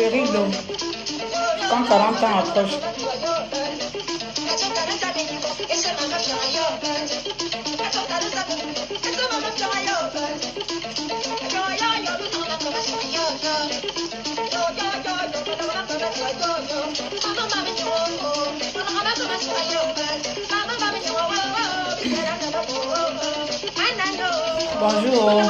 le rideau. Quand 40 ans approche. Bonjour.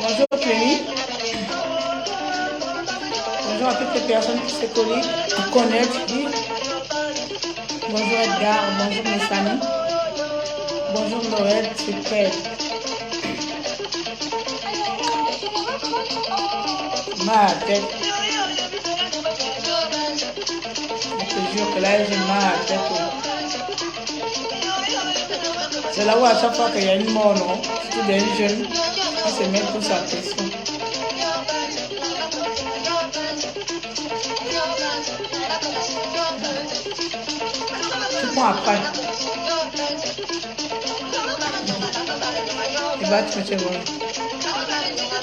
Bonjour Clémy. Bonjour à toutes les personnes qui se connectent. Bonjour Edgar, bonjour mes amis. Bonjour Noël, super. Ma tête. Je te jure que là j'ai mal à la tête. C'est là où à chaque fois qu'il y a une mort, non? Surtout des jeunes, on se met tous à pression. Tu prends après. Et bah tu me fais bon.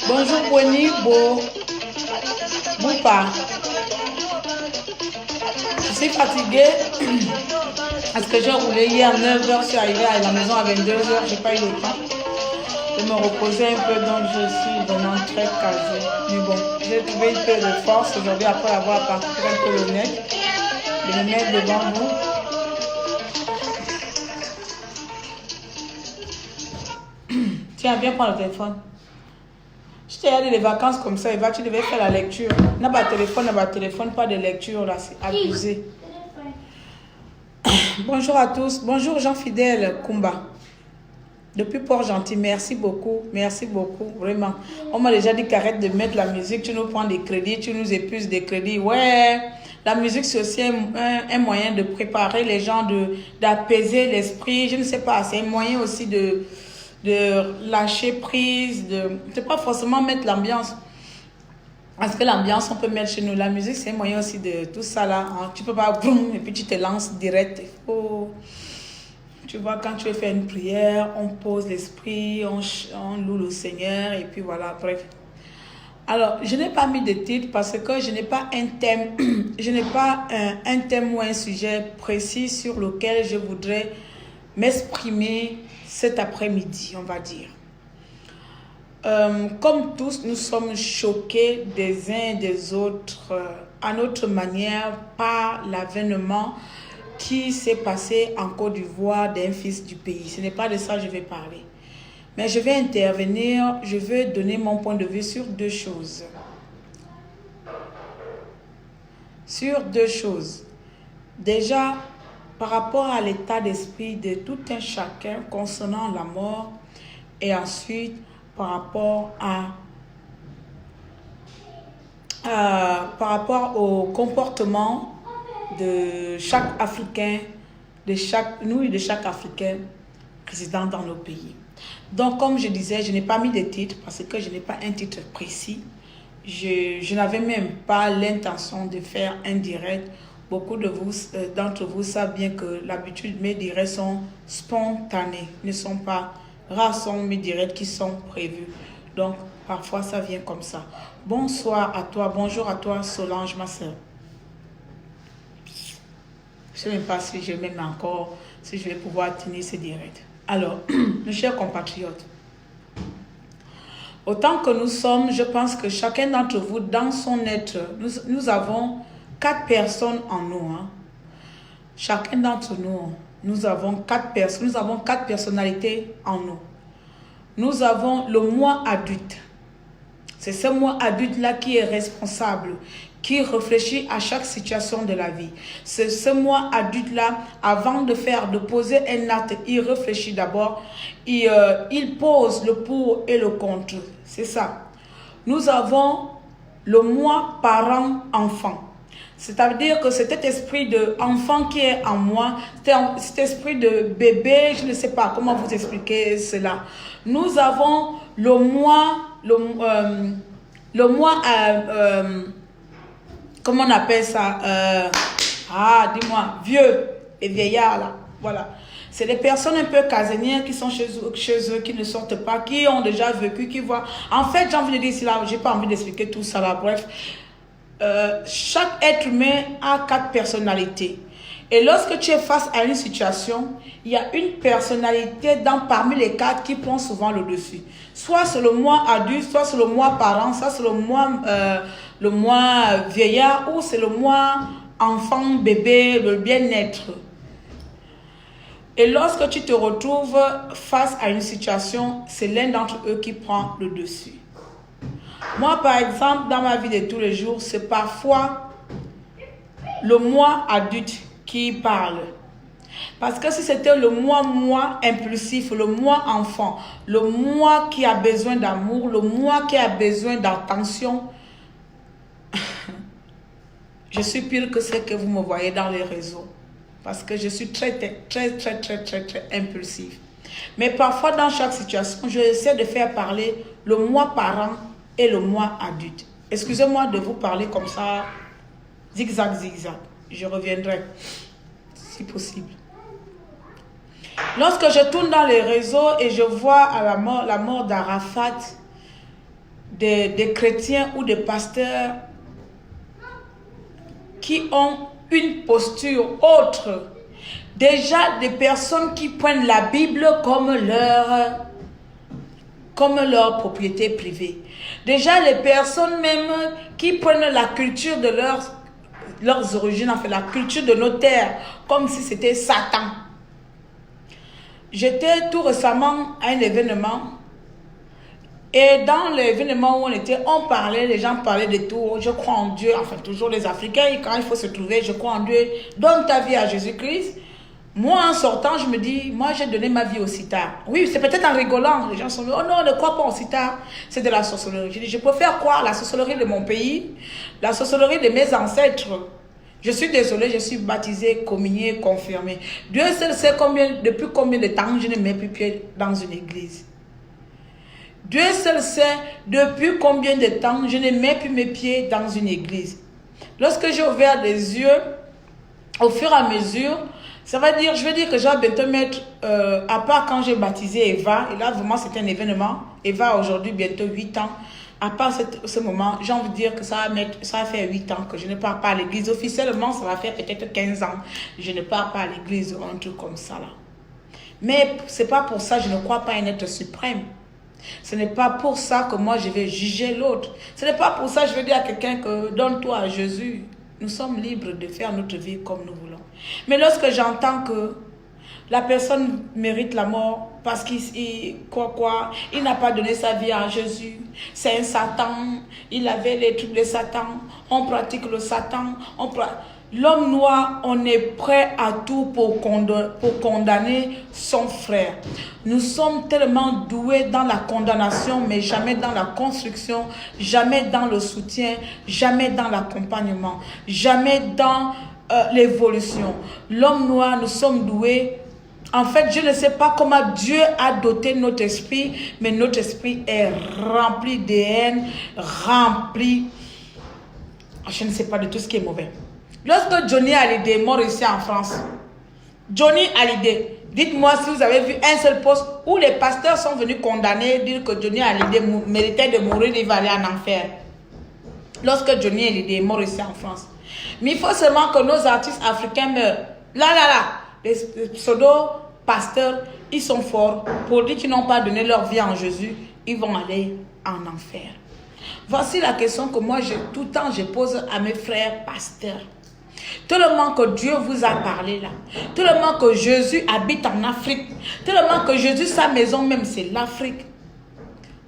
Bonjour Bonnie, Boupa. Je suis fatiguée parce que j'ai roulé hier à 9h, je suis arrivée à la maison à 22h, je n'ai pas eu le temps de me reposer un peu, donc je suis vraiment très casée. Mais bon, j'ai trouvé un peu de force aujourd'hui après avoir parcouru un peu le net, de me mettre devant vous. Tiens, viens prendre le téléphone. Je t'ai dit les vacances comme ça, Eva, tu devais faire la lecture. N'a pas de téléphone, pas de lecture, là, c'est abusé. Bonjour à tous. Bonjour Jean Fidèle Kumba. Depuis Port-Gentil, merci beaucoup, vraiment. On m'a déjà dit qu'arrête de mettre la musique, tu nous prends des crédits, tu nous épuises des crédits. Ouais, la musique c'est aussi un moyen de préparer les gens, d'apaiser l'esprit, je ne sais pas, c'est un moyen aussi de lâcher prise, c'est pas forcément mettre l'ambiance. Parce que l'ambiance, on peut mettre chez nous. La musique, c'est un moyen aussi de tout ça là. Hein. Tu peux pas, boum, et puis tu te lances direct. Tu vois, quand tu veux faire une prière, on pose l'esprit, on loue le Seigneur, et puis voilà, bref. Alors, je n'ai pas mis de titre parce que je n'ai pas un thème, je n'ai pas un thème ou un sujet précis sur lequel je voudrais m'exprimer cet après-midi, on va dire. Comme tous, nous sommes choqués des uns et des autres à notre manière par l'avènement qui s'est passé en Côte d'Ivoire d'un fils du pays. Ce n'est pas de ça que je vais parler. Mais je vais intervenir, je vais donner mon point de vue sur deux choses. Déjà, par rapport à l'état d'esprit de tout un chacun concernant la mort et ensuite par rapport au comportement de chaque Africain, de chaque Africain résident dans nos pays. Donc, comme je disais, je n'ai pas mis de titre parce que je n'ai pas un titre précis. Je n'avais même pas l'intention de faire un direct. Beaucoup d'entre vous savent bien que l'habitude, mes directs sont spontanés, ne sont pas rares, sont mes directs qui sont prévus. Donc, parfois, ça vient comme ça. Bonsoir à toi, bonjour à toi, Solange, ma soeur. Je ne sais même pas si je m'aime encore, si je vais pouvoir tenir ce direct. Alors, mes chers compatriotes, autant que nous sommes, je pense que chacun d'entre vous, dans son être, nous avons 4 personnes en nous. Hein. Chacun d'entre nous, nous avons 4 personnes, nous avons 4 personnalités en nous. Nous avons le moi adulte. C'est ce moi adulte-là qui est responsable, qui réfléchit à chaque situation de la vie. C'est ce moi adulte-là, avant de poser un acte, il réfléchit d'abord, il pose le pour et le contre. C'est ça. Nous avons le moi parent-enfant. C'est-à-dire que cet esprit d'enfant qui est en moi, cet esprit de bébé, je ne sais pas comment vous expliquer cela. Nous avons le moi, comment on appelle ça dis-moi, vieux et vieillard là, voilà. C'est des personnes un peu casanières qui sont chez eux, qui ne sortent pas, qui ont déjà vécu, qui voient. En fait, j'ai envie de dire ici, là, j'ai pas envie d'expliquer tout ça là, bref. Chaque être humain a 4 personnalités. Et lorsque tu es face à une situation, il y a une personnalité parmi les 4 qui prend souvent le dessus. Soit c'est le moi adulte, soit c'est le moi parent, soit c'est le moi vieillard, ou c'est le moi enfant, bébé, le bien-être. Et lorsque tu te retrouves face à une situation, c'est l'un d'entre eux qui prend le dessus. Moi, par exemple, dans ma vie de tous les jours, c'est parfois le moi adulte qui parle. Parce que si c'était le moi impulsif, le moi enfant, le moi qui a besoin d'amour, le moi qui a besoin d'attention, je suis pire que ce que vous me voyez dans les réseaux. Parce que je suis très impulsive. Mais parfois, dans chaque situation, je essaie de faire parler le moi parent et le moi adulte. Excusez-moi de vous parler comme ça, zigzag. Je reviendrai, si possible. Lorsque je tourne dans les réseaux et je vois à la mort d'Arafat, des chrétiens ou des pasteurs qui ont une posture autre, déjà des personnes qui prennent la Bible comme leur propriété privée. Déjà les personnes même qui prennent la culture de leurs origines, en fait la culture de nos terres, comme si c'était Satan. J'étais tout récemment à un événement. Et dans l'événement où on était, les gens parlaient de tout. Je crois en Dieu, enfin toujours les Africains, et quand il faut se trouver, je crois en Dieu. Donne ta vie à Jésus-Christ. Moi, en sortant, je me dis, moi j'ai donné ma vie au sitar. Oui, c'est peut-être en rigolant. Les gens sont dit, oh non, ne crois pas au sitar. C'est de la sorcellerie. Je dis, je préfère croire la sorcellerie de mon pays, la sorcellerie de mes ancêtres. Je suis désolée, je suis baptisée, communiée, confirmée. Dieu seul sait depuis combien de temps je ne mets plus pied dans une église. Dieu seul sait depuis combien de temps je ne mets plus mes pieds dans une église. Lorsque j'ai ouvert les yeux, au fur et à mesure, ça va dire, je vais dire que je vais bientôt mettre, à part quand j'ai baptisé Eva, et là vraiment c'était un événement, Eva a aujourd'hui bientôt 8 ans, à part ce moment, j'ai envie de dire que ça va faire 8 ans que je ne pars pas à l'église. Officiellement, ça va faire peut-être 15 ans, je ne pars pas à l'église ou un truc comme ça là. Mais c'est pas pour ça que je ne crois pas à un être suprême. Ce n'est pas pour ça que moi je vais juger l'autre. Ce n'est pas pour ça que je vais dire à quelqu'un que donne-toi à Jésus. Nous sommes libres de faire notre vie comme nous voulons. Mais lorsque j'entends que la personne mérite la mort parce qu'il n'a pas donné sa vie à Jésus, c'est un Satan, il avait les trucs de Satan, on pratique le Satan, l'homme noir, on est prêt à tout pour condamner son frère. Nous sommes tellement doués dans la condamnation, mais jamais dans la construction, jamais dans le soutien, jamais dans l'accompagnement, jamais dans l'évolution. L'homme noir, nous sommes doués. En fait, je ne sais pas comment Dieu a doté notre esprit, mais notre esprit est rempli de haine, rempli, je ne sais pas, de tout ce qui est mauvais. Lorsque Johnny Hallyday est mort ici en France, Johnny Hallyday, dites-moi si vous avez vu un seul poste où les pasteurs sont venus condamner, dire que Johnny Hallyday méritait de mourir, il va aller en enfer. Lorsque Johnny Hallyday est mort ici en France. Mais il faut seulement que nos artistes africains meurent. Là, les pseudo-pasteurs, ils sont forts. Pour dire qu'ils n'ont pas donné leur vie en Jésus, ils vont aller en enfer. Voici la question que moi, tout le temps, je pose à mes frères pasteurs. Tellement que Dieu vous a parlé là. Tellement que Jésus habite en Afrique. Tellement que Jésus, sa maison même, c'est l'Afrique.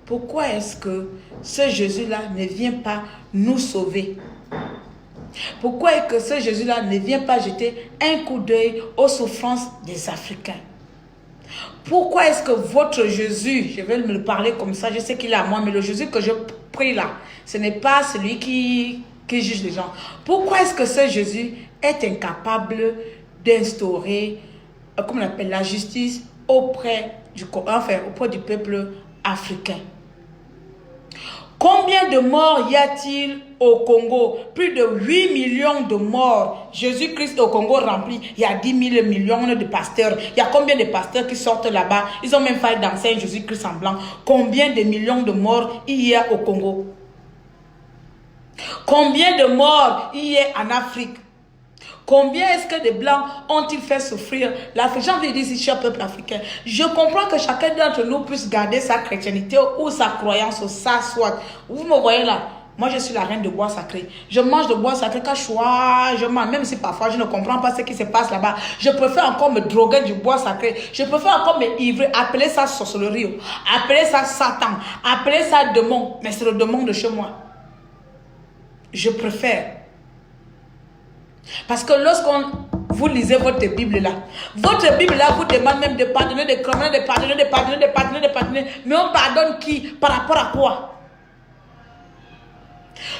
Pourquoi est-ce que ce Jésus-là ne vient pas nous sauver? Pourquoi est-ce que ce Jésus-là ne vient pas jeter un coup d'œil aux souffrances des Africains? Pourquoi est-ce que votre Jésus, je vais me parler comme ça, je sais qu'il est à moi, mais le Jésus que je prie là, ce n'est pas celui qui juge les gens. Pourquoi est-ce que ce Jésus est incapable d'instaurer, comment on appelle, la justice auprès du peuple africain? Combien de morts y a-t-il au Congo, plus de 8 millions de morts. Jésus-Christ au Congo rempli, il y a 10 000 millions de pasteurs. Il y a combien de pasteurs qui sortent là-bas? Ils ont même failli danser Jésus-Christ en blanc. Combien de millions de morts il y a au Congo? Combien de morts il y a en Afrique? Combien est-ce que des Blancs ont-ils fait souffrir l'Afrique? J'ai envie de dire ici, cher peuple africain, je comprends que chacun d'entre nous puisse garder sa chrétienté ou sa croyance ou sa soit. Vous me voyez là? Moi, je suis la reine de bois sacré. Je mange de bois sacré quand je mange, même si parfois je ne comprends pas ce qui se passe là-bas. Je préfère encore me droguer du bois sacré. Je préfère encore me ivrer, appeler ça sorcellerie, appeler ça Satan, appeler ça démon. Mais c'est le démon de chez moi. Je préfère. Parce que lorsqu'on vous lisez votre Bible là, votre Bible là vous demande même de pardonner, de pardonner, de pardonner, de pardonner, de pardonner, de pardonner. Mais on pardonne qui? Par rapport à quoi?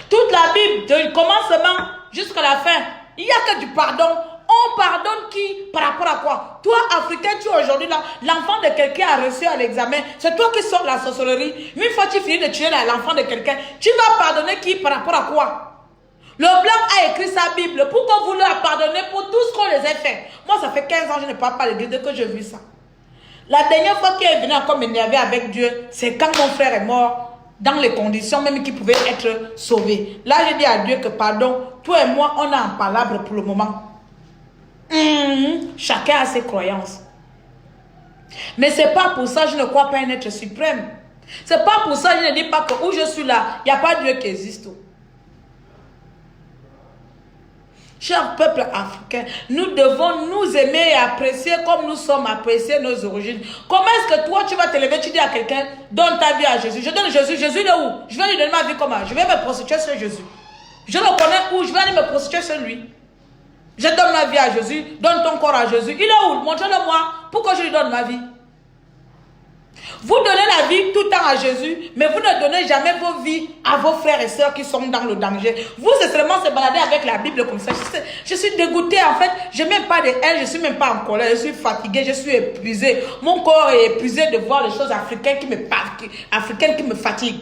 Toute la Bible, du commencement jusqu'à la fin, il n'y a que du pardon. On pardonne qui? Par rapport à quoi? Toi, Africain, tu es aujourd'hui là, l'enfant de quelqu'un a reçu à l'examen. C'est toi qui sors la sorcellerie. Une fois que tu finis de tuer l'enfant de quelqu'un, tu vas pardonner qui? Par rapport à quoi? Le blanc a écrit sa Bible. Pourquoi vous leur pardonnez pour tout ce qu'on les a fait? Moi, ça fait 15 ans que je ne parle pas à l'église que j'ai vu ça. La dernière fois qu'il est venu encore m'énerver avec Dieu, c'est quand mon frère est mort, dans les conditions même qu'il pouvait être sauvé. Là, j'ai dit à Dieu que pardon, toi et moi, on a un palabre pour le moment. Chacun a ses croyances. Mais c'est pas pour ça que je ne crois pas un être suprême. C'est pas pour ça que je ne dis pas que où je suis là, il n'y a pas Dieu qui existe. Cher peuple africain, nous devons nous aimer et apprécier comme nous sommes, apprécier nos origines. Comment est-ce que toi, tu vas te lever, tu dis à quelqu'un, donne ta vie à Jésus. Je donne Jésus, Jésus il est où? Je vais lui donner ma vie comment? Je vais me prostituer sur Jésus. Je le connais où? Je vais aller me prostituer sur lui. Je donne ma vie à Jésus, donne ton corps à Jésus. Il est où? Montre-le-moi. Pourquoi je lui donne ma vie? Vous donnez la vie tout le temps à Jésus, mais vous ne donnez jamais vos vies à vos frères et sœurs qui sont dans le danger. Vous, c'est seulement se balader avec la Bible comme ça. Je suis dégoûtée en fait. Je n'ai même pas de haine, je ne suis même pas en colère. Je suis fatiguée, je suis épuisée. Mon corps est épuisé de voir les choses africaines qui me fatiguent.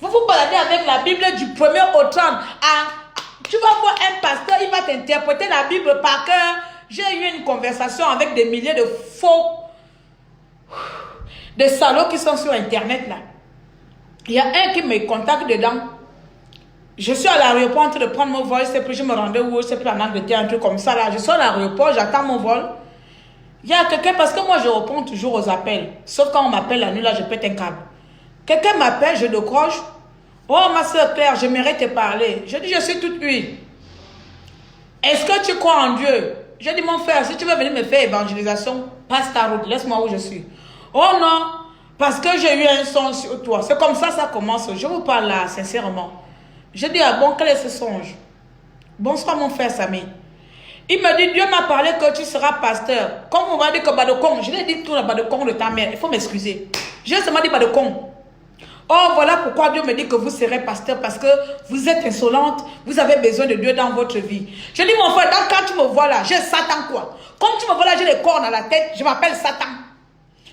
Vous vous baladez avec la Bible du 1er au 30. Tu vas voir un pasteur, il va t'interpréter la Bible par cœur. J'ai eu une conversation avec des milliers de faux... des salauds qui sont sur internet là. Il y a un qui me contacte dedans. Je suis à l'aéroport en train de prendre mon vol. C'est plus je me rendais où, c'est plus en Angleterre, un truc comme ça là. Je suis à l'aéroport, j'attends mon vol. Il y a quelqu'un, parce que moi je réponds toujours aux appels. Sauf quand on m'appelle la nuit là, je pète un câble. Quelqu'un m'appelle, je décroche. Oh ma soeur Claire, j'aimerais te parler. Je dis je suis toute huile. Est-ce que tu crois en Dieu? Je dis mon frère, si tu veux venir me faire évangélisation, passe ta route, laisse-moi où je suis. Oh non, parce que j'ai eu un songe sur toi. C'est comme ça, ça commence. Je vous parle là, sincèrement. Je dis, ah bon, quel est ce songe? Bonsoir mon frère Samy. Il me dit, Dieu m'a parlé que tu seras pasteur. Comme on va dire que Badokong, je l'ai dit tout le Badokong de ta mère. Il faut m'excuser. J'ai seulement dit Badokong. Oh, voilà pourquoi Dieu me dit que vous serez pasteur, parce que vous êtes insolente, vous avez besoin de Dieu dans votre vie. Je dis, mon frère, quand tu me vois là, j'ai Satan quoi? Comme tu me vois là, j'ai les cornes à la tête, je m'appelle Satan.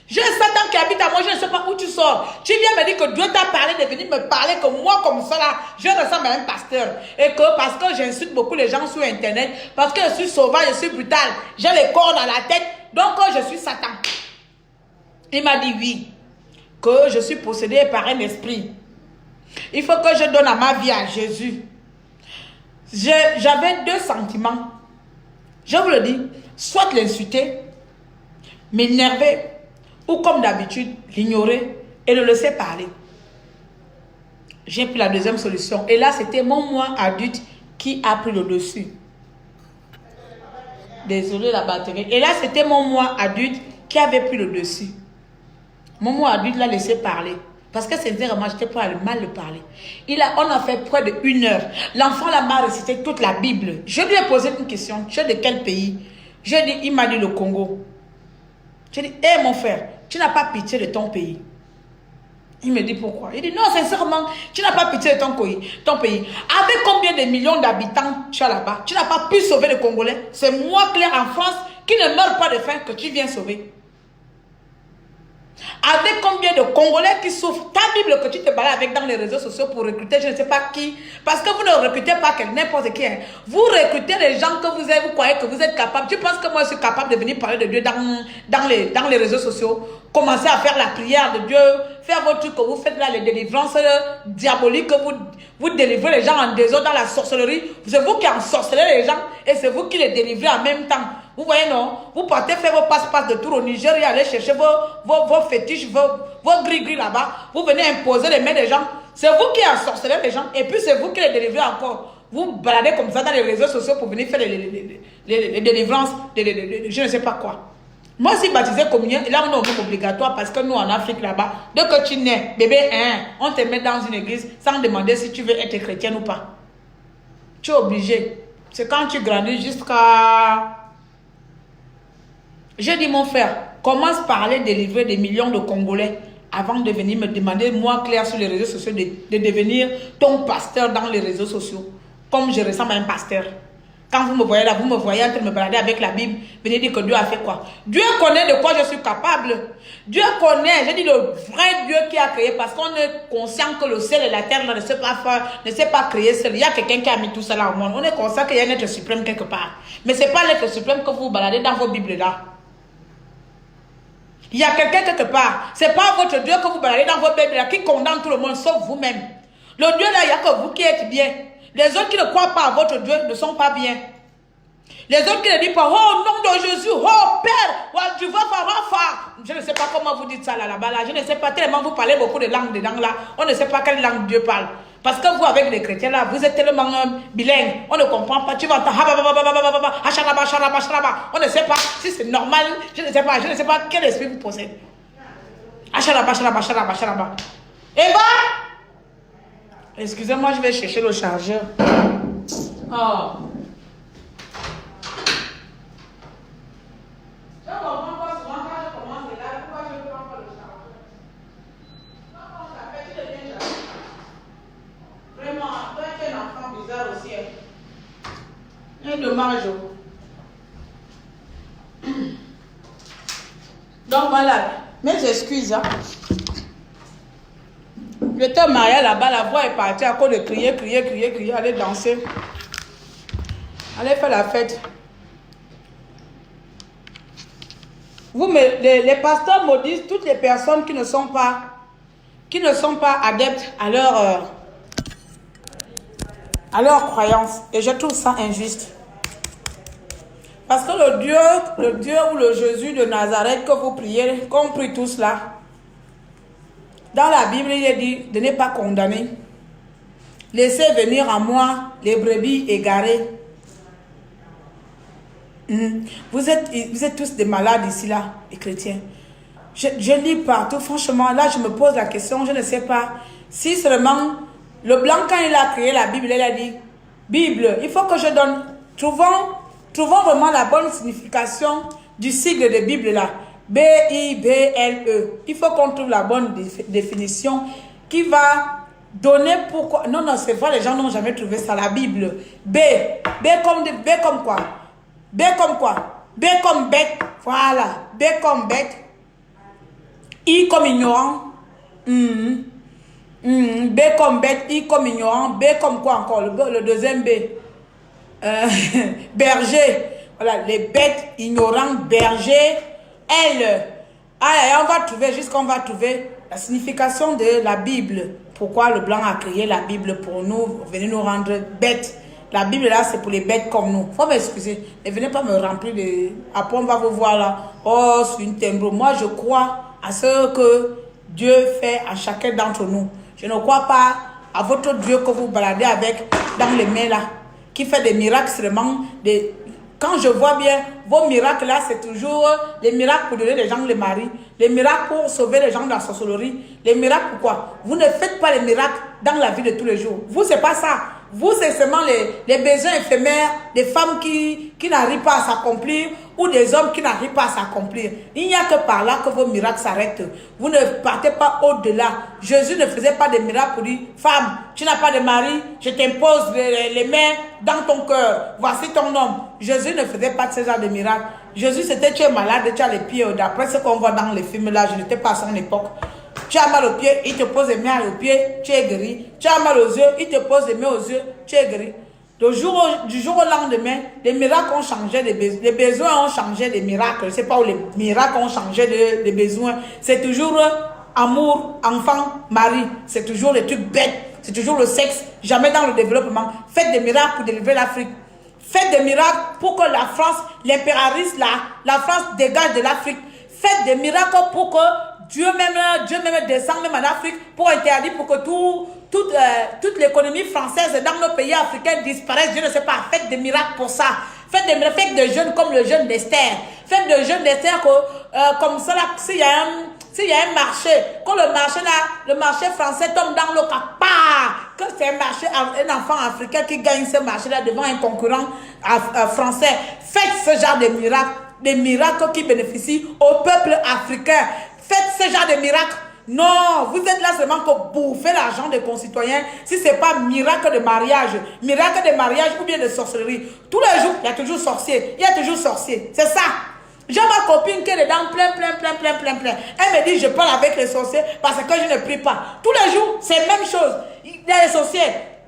J'ai Satan qui habite à moi, je ne sais pas où tu sors. Tu viens me dire que Dieu t'a parlé de venir me parler, que moi comme ça là, je ressemble à un pasteur. Et que parce que j'insulte beaucoup les gens sur internet, parce que je suis sauvage, je suis brutal, j'ai les cornes à la tête, donc je suis Satan. Il m'a dit oui, que je suis possédé par un esprit. Il faut que je donne à ma vie à Jésus. J'avais deux sentiments. Je vous le dis, soit l'insulter, m'énerver, ou comme d'habitude, l'ignorer et le laisser parler. J'ai pris la deuxième solution. Et là, c'était mon moi adulte qui a pris le dessus. Désolé la batterie. Et là, c'était mon moi adulte qui avait pris le dessus. Mon moi adulte l'a laissé parler. Parce que sincèrement, j'étais pas mal de parler. On a fait près de 1 heure. L'enfant là m'a récité toute la Bible. Je lui ai posé une question. Tu es de quel pays? Il m'a dit le Congo. J'ai dit, hé mon frère, tu n'as pas pitié de ton pays. Il me dit pourquoi? Il dit, non, sincèrement, tu n'as pas pitié de ton pays. Avec combien de millions d'habitants tu as là-bas? Tu n'as pas pu sauver les Congolais. C'est moi, Claire, en France, qui ne meurt pas de faim que tu viens sauver. Avec combien de Congolais qui souffrent? Ta Bible que tu te balades avec dans les réseaux sociaux pour recruter je ne sais pas qui. Parce que vous ne recrutez pas n'importe qui. Hein. Vous recrutez les gens que vous avez, vous croyez que vous êtes capable. Tu penses que moi je suis capable de venir parler de Dieu dans les réseaux sociaux? Commencer à faire la prière de Dieu, faire votre truc que vous faites là, les délivrances diaboliques, que vous délivrez les gens en désordre dans la sorcellerie. C'est vous qui ensorcelez les gens et c'est vous qui les délivrez en même temps. Vous voyez, non? Vous partez faire vos passe-passe de tour au Nigeria, aller chercher vos fétiches, vos gris-gris là-bas. Vous venez imposer les mains des gens. C'est vous qui ensorcelez les gens et puis c'est vous qui les délivrez encore. Vous baladez comme ça dans les réseaux sociaux pour venir faire les délivrances, je ne sais pas quoi. Moi, si baptisé communion, et là, on est obligatoire parce que nous, en Afrique, là-bas, dès que tu nais, bébé, on te met dans une église sans demander si tu veux être chrétien ou pas. Tu es obligé. C'est quand tu grandis jusqu'à... J'ai dit, mon frère, commence par aller délivrer des millions de Congolais avant de venir me demander, moi, Claire, sur les réseaux sociaux, de devenir ton pasteur dans les réseaux sociaux. Comme je ressemble à un pasteur. Quand vous me voyez là, vous me voyez en train de me balader avec la Bible, venez dire que Dieu a fait quoi? Dieu connaît de quoi je suis capable. Dieu connaît, j'ai dit le vrai Dieu qui a créé, parce qu'on est conscient que le ciel et la terre ne sait pas faire, ne sait pas créer seul. Il y a quelqu'un qui a mis tout cela au monde. On est conscient qu'il y a un être suprême quelque part. Mais ce n'est pas l'être suprême que vous baladez dans vos Bibles là. Il y a quelqu'un quelque part. Ce n'est pas votre Dieu que vous baladez dans vos Bibles là qui condamne tout le monde, sauf vous-même. Le Dieu là, il n'y a que vous qui êtes bien. Les autres qui ne croient pas à votre Dieu ne sont pas bien. Les autres qui ne disent pas, oh, nom de Jésus, oh, Père, tu vas faire. Je ne sais pas comment vous dites ça là-bas. Là. Je ne sais pas, tellement vous parlez beaucoup de langues dedans là. On ne sait pas quelle langue Dieu parle. Parce que vous, avec les chrétiens là, vous êtes tellement bilingue. On ne comprend pas. Tu vas entendre, on ne sait pas si c'est normal. Je ne sais pas quel esprit vous possède. Eva! Excusez-moi, je vais chercher le chargeur. Oh. Je ne comprends pas souvent quand je commence là, pourquoi je ne prends pas le chargeur. Quand on s'appelle, tu deviens jaloux. Vraiment, toi tu es un enfant bizarre aussi. C'est dommage. Donc voilà, mes excuses. Hein. J'étais mariée là-bas, la voix est partie à cause de crier, aller danser. Allez faire la fête. Les pasteurs maudissent toutes les personnes qui ne sont pas adeptes à leur croyance. Et je trouve ça injuste. Parce que le Dieu ou le Jésus de Nazareth que vous priez, qu'on prie tous là, dans la Bible, il est dit de ne pas condamner. Laissez venir à moi les brebis égarées. Vous êtes tous des malades ici, là, les chrétiens. Je lis partout, franchement, là, je me pose la question, je ne sais pas. Si seulement, le blanc, quand il a créé la Bible, il a dit, Bible, il faut que je donne, trouvons vraiment la bonne signification du sigle de Bible, là. B-I-B-L-E. Il faut qu'on trouve la bonne définition qui va donner pourquoi. Non, c'est vrai, les gens n'ont jamais trouvé ça. La Bible. B comme quoi? B comme quoi? B comme bête. Voilà. B comme bête. I comme ignorant. B comme bête. I comme ignorant. B comme quoi encore? Le deuxième B. Berger. Voilà. Les bêtes ignorantes. Berger. Elle, on va trouver, jusqu'on va trouver la signification de la Bible. Pourquoi le blanc a créé la Bible pour nous, venir nous rendre bêtes. La Bible là, c'est pour les bêtes comme nous. Faut m'excuser. Ne venez pas me remplir de... Après, on va vous voir là. Oh, c'est une timbre. Moi, je crois à ce que Dieu fait à chacun d'entre nous. Je ne crois pas à votre Dieu que vous baladez avec dans les mains là. Qui fait des miracles seulement, quand je vois bien, vos miracles là, c'est toujours les miracles pour donner les gens les maris, les miracles pour sauver les gens de la sorcellerie, les miracles pourquoi? Vous ne faites pas les miracles dans la vie de tous les jours. Vous, c'est pas ça. Vous, c'est seulement les besoins éphémères des femmes qui n'arrivent pas à s'accomplir ou des hommes qui n'arrivent pas à s'accomplir. Il n'y a que par là que vos miracles s'arrêtent. Vous ne partez pas au-delà. Jésus ne faisait pas de miracles pour dire, femme, tu n'as pas de mari, je t'impose les mains dans ton cœur. Voici ton homme. Jésus ne faisait pas de ce genre de miracles. Jésus, c'était tu es malade, tu as les pieds. D'après ce qu'on voit dans les films là, je n'étais pas à son époque. Tu as mal aux pieds, il te pose les mains aux pieds, tu es guéri. Tu as mal aux yeux, il te pose les mains aux yeux, tu es guéri. Du jour au lendemain, les miracles ont changé, les besoins ont changé des miracles. Je ne sais pas où les miracles ont changé des besoins. C'est toujours amour, enfant, mari. C'est toujours les trucs bêtes. C'est toujours le sexe, jamais dans le développement. Faites des miracles pour délivrer l'Afrique. Faites des miracles pour que la France, l'impérialiste, la France dégage de l'Afrique. Faites des miracles pour que Dieu même descend même en Afrique pour interdire, pour que toute l'économie française dans nos pays africains disparaisse. Je ne sais pas. Faites des miracles pour ça. Faites des jeunes comme le jeune d'Esther. Faites des jeunes d'Esther comme ça, s'il y a un marché, quand le marché français tombe dans l'eau, que c'est un enfant africain qui gagne ce marché-là devant un concurrent français, faites ce genre de miracles, des miracles qui bénéficient au peuple africain. Faites ce genre de miracles. Non, vous êtes là seulement pour bouffer l'argent des concitoyens. Si ce n'est pas miracle de mariage ou bien de sorcellerie. Tous les jours, il y a toujours sorcier. Il y a toujours sorcier. C'est ça. J'ai ma copine qui est dedans plein. Elle me dit, je parle avec les sorciers parce que je ne prie pas. Tous les jours, c'est la même chose. Il y a les sorciers.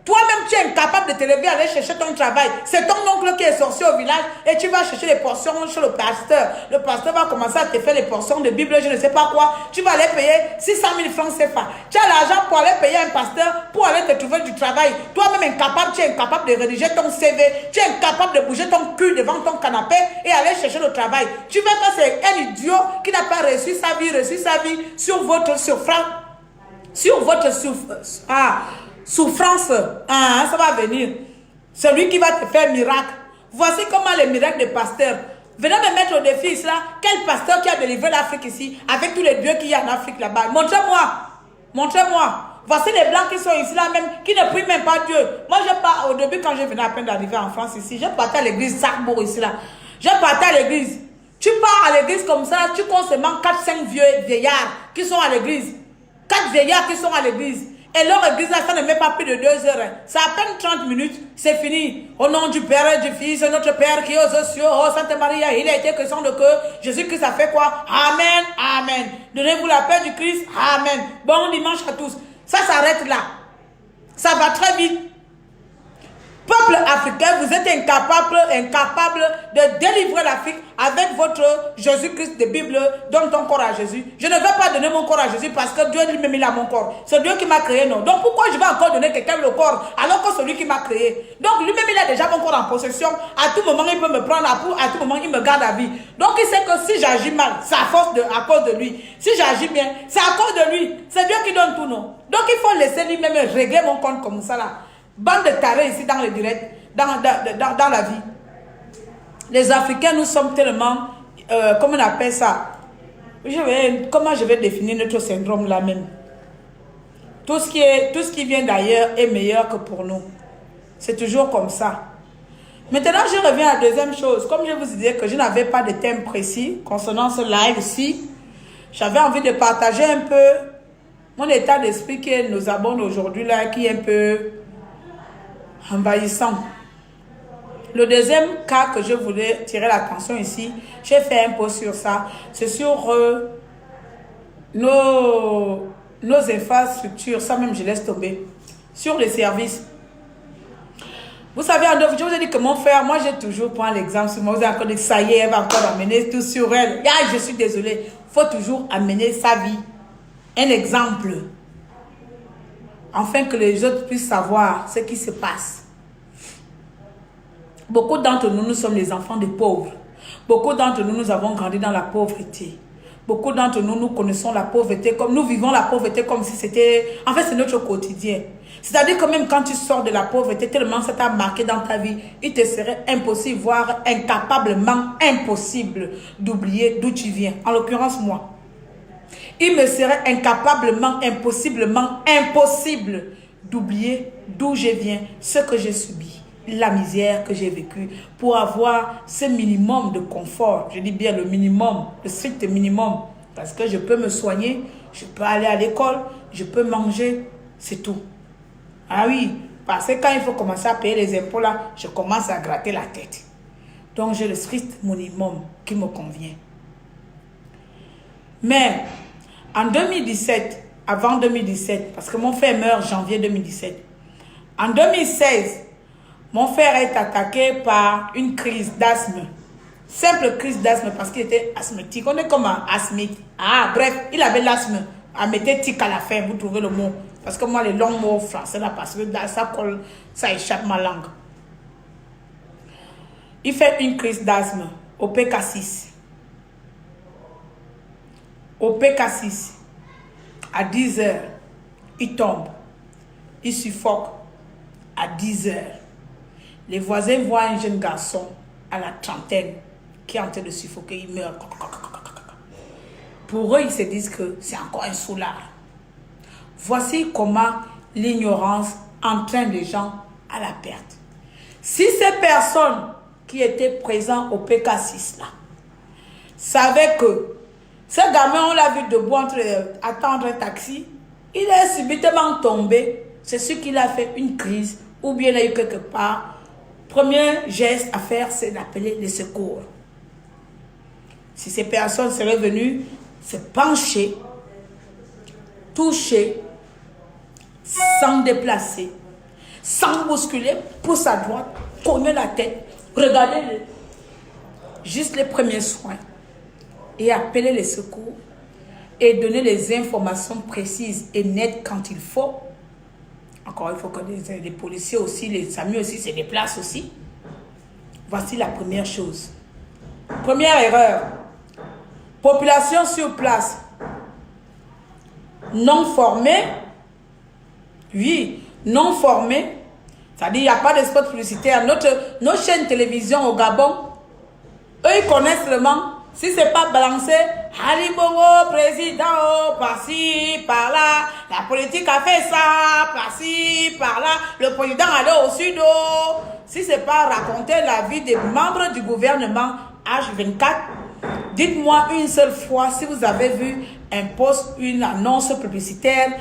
Toi-même, tu es incapable de te lever, aller chercher ton travail. C'est ton oncle qui est sorcier au village et tu vas chercher les portions chez le pasteur. Le pasteur va commencer à te faire les portions de Bible, je ne sais pas quoi. Tu vas aller payer 600 000 francs CFA. Tu as l'argent pour aller payer un pasteur, pour aller te trouver du travail. Toi-même incapable, tu es incapable de rédiger ton CV. Tu es incapable de bouger ton cul devant ton canapé et aller chercher le travail. Tu veux que c'est un idiot qui n'a pas reçu sa vie sur votre souffrance, ça va venir. Celui qui va te faire miracle. Voici comment les miracles des pasteurs. Venez me mettre au défi là. Quel pasteur qui a délivré l'Afrique ici avec tous les dieux qu'il y a en Afrique là-bas? Montrez-moi. Voici les blancs qui sont ici là même, qui ne prient même pas Dieu. Moi je pars au début quand je venais à peine d'arriver en France ici. Je partais à l'église Sarbourg ici là. Je partais à l'église. Tu pars à l'église comme ça, tu comptes seulement 4-5 vieillards qui sont à l'église. 4 vieillards qui sont à l'église. Et leur église, ça ne met pas plus de 2 heures. C'est à peine 30 minutes, c'est fini. Au nom du Père et du Fils, notre Père qui est aux cieux, oh Sainte Marie, il a été question de que Jésus-Christ a fait quoi? Amen, amen. Donnez-vous la paix du Christ, amen. Bon dimanche à tous. Ça s'arrête là. Ça va très vite. Peuple africain, vous êtes incapable de délivrer l'Afrique avec votre Jésus-Christ de Bible. Donne ton corps à Jésus. Je ne vais pas donner mon corps à Jésus parce que Dieu lui-même il a mon corps. C'est Dieu qui m'a créé, non. Donc pourquoi je vais encore donner quelqu'un le corps alors que celui qui m'a créé? Donc lui-même il a déjà mon corps en possession. À tout moment il peut me prendre à tout moment il me garde à vie. Donc il sait que si j'agis mal, c'est à cause de lui. Si j'agis bien, c'est à cause de lui. C'est Dieu qui donne tout, non. Donc il faut laisser lui-même régler mon compte comme ça là. Bande de tarés ici dans le direct, dans la vie. Les Africains, nous sommes tellement, comment on appelle ça? Comment je vais définir notre syndrome là même? Tout ce qui vient d'ailleurs est meilleur que pour nous. C'est toujours comme ça. Maintenant, je reviens à la deuxième chose. Comme je vous disais que je n'avais pas de thème précis concernant ce live-ci, j'avais envie de partager un peu mon état d'esprit qui nous abonde aujourd'hui là, qui est un peu envahissant. Le deuxième cas que je voulais tirer l'attention ici, j'ai fait un post sur ça, c'est sur nos infrastructures, ça même je laisse tomber, sur les services. Vous savez, je vous ai dit que mon frère, moi j'ai toujours pris l'exemple sur moi, vous avez encore dit ça y est, elle va encore amener tout sur elle. Je suis désolée, il faut toujours amener sa vie, un exemple, afin que les autres puissent savoir ce qui se passe. Beaucoup d'entre nous, nous sommes les enfants des pauvres. Beaucoup d'entre nous, nous avons grandi dans la pauvreté. Beaucoup d'entre nous, nous connaissons la pauvreté, comme nous vivons la pauvreté comme si c'était... En fait, c'est notre quotidien. C'est-à-dire que même quand tu sors de la pauvreté, tellement ça t'a marqué dans ta vie, il te serait impossible, voire incapablement impossible d'oublier d'où tu viens. En l'occurrence, moi. Il me serait incapablement, impossiblement impossible d'oublier d'où je viens, ce que j'ai subi, la misère que j'ai vécue, pour avoir ce minimum de confort. Je dis bien le minimum, le strict minimum. Parce que je peux me soigner, je peux aller à l'école, je peux manger, c'est tout. Ah oui, parce que quand il faut commencer à payer les impôts là, je commence à gratter la tête. Donc, j'ai le strict minimum qui me convient. Mais, en 2017, avant 2017, parce que mon frère meurt en janvier 2017, en 2016, mon frère est attaqué par une crise d'asthme. Simple crise d'asthme parce qu'il était asthmatique. On est comme un asthmatique. Ah, bref, il avait l'asthme. Améthétique à la fin, vous trouvez le mot. Parce que moi, les longs mots français, là, parce que ça colle, ça échappe ma langue. Il fait une crise d'asthme au PK6. Au PK6, à 10 heures, il tombe. Il suffoque à 10 heures. Les voisins voient un jeune garçon à la trentaine qui est en train de suffoquer, il meurt. Pour eux, ils se disent que c'est encore un soulard. Voici comment l'ignorance entraîne les gens à la perte. Si ces personnes qui étaient présentes au PK6 là savaient que ce gamin, on l'a vu debout en train d'attendre un taxi, il est subitement tombé, c'est ce qu'il a fait une crise ou bien il a eu quelque part. Premier geste à faire, c'est d'appeler les secours. Si ces personnes seraient venues se pencher, toucher, sans déplacer, sans bousculer, pouce à droite, cogner la tête, regarder juste les premiers soins et appeler les secours et donner les informations précises et nettes quand il faut. Encore, il faut que les policiers aussi, les SAMU aussi se déplacent aussi. Voici la première chose. Première erreur. Population sur place. Non formée. Oui, non formée. C'est-à-dire, il n'y a pas de spot publicitaire. Nos chaînes télévision au Gabon, eux, ils connaissent seulement. Si ce n'est pas balancé, Ali Bongo, président, par-ci, par-là, la politique a fait ça, par-ci, par-là, le président allait au sud. Si ce n'est pas raconter la vie des membres du gouvernement H24, dites-moi une seule fois si vous avez vu un post, une annonce publicitaire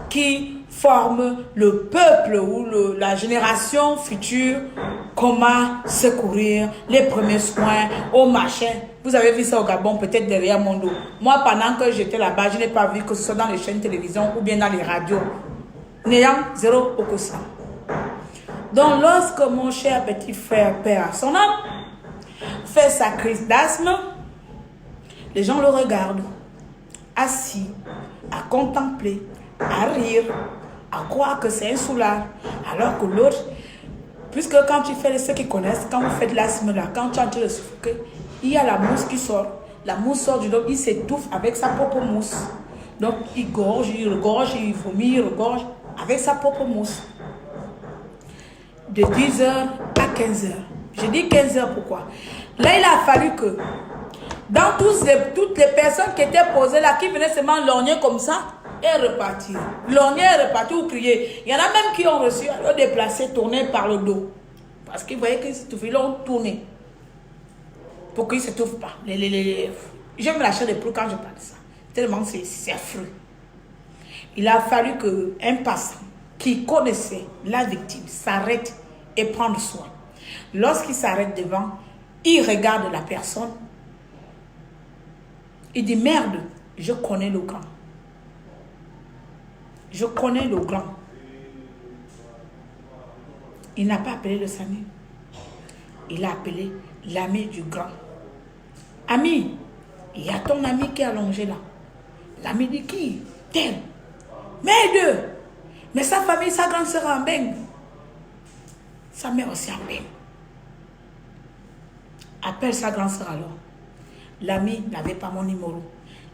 qui forme le peuple ou la génération future, comment secourir, les premiers soins, au machin. Vous avez vu ça au Gabon, peut-être derrière mon dos. Moi, pendant que j'étais là-bas, je n'ai pas vu que ce soit dans les chaînes de télévision ou bien dans les radios. N'ayant zéro au que ça. Donc, lorsque mon cher petit frère perd son âme, fait sa crise d'asthme, les gens le regardent, assis, à contempler, à rire, à croire que c'est un soulard. Alors que l'autre, puisque quand tu fais ceux qui connaissent, quand vous faites l'asthme là, quand tu es en train de suffoquer, il y a la mousse qui sort. La mousse sort du dos, il s'étouffe avec sa propre mousse. Donc il gorge, il regorge, il vomit, il regorge avec sa propre mousse. De 10h à 15h. Je dis 15h pourquoi? Là, il a fallu que dans toutes les personnes qui étaient posées là, qui venaient seulement lorgner comme ça, et repartir. Lorgner et repartir ou crier. Il y en a même qui ont reçu à le déplacer, tourner par le dos. Parce qu'ils voyaient qu'ils s'étouffaient, ils l'ont tourné. Pour qu'ils ne s'étouffent pas. J'aime la chair de poule quand je parle de ça. Tellement c'est affreux. Il a fallu qu'un passant qui connaissait la victime s'arrête et prenne soin. Lorsqu'il s'arrête devant, il regarde la personne. Il dit, merde, je connais le grand. Je connais le grand. Il n'a pas appelé le SAMU. Il a appelé l'ami du grand. Ami, il y a ton ami qui est allongé là. L'ami dit qui? Tel. Mais deux. Mais sa famille, sa grande sœur en baigne. Sa mère aussi en baigne. Appelle sa grande sœur alors. L'ami n'avait pas mon numéro.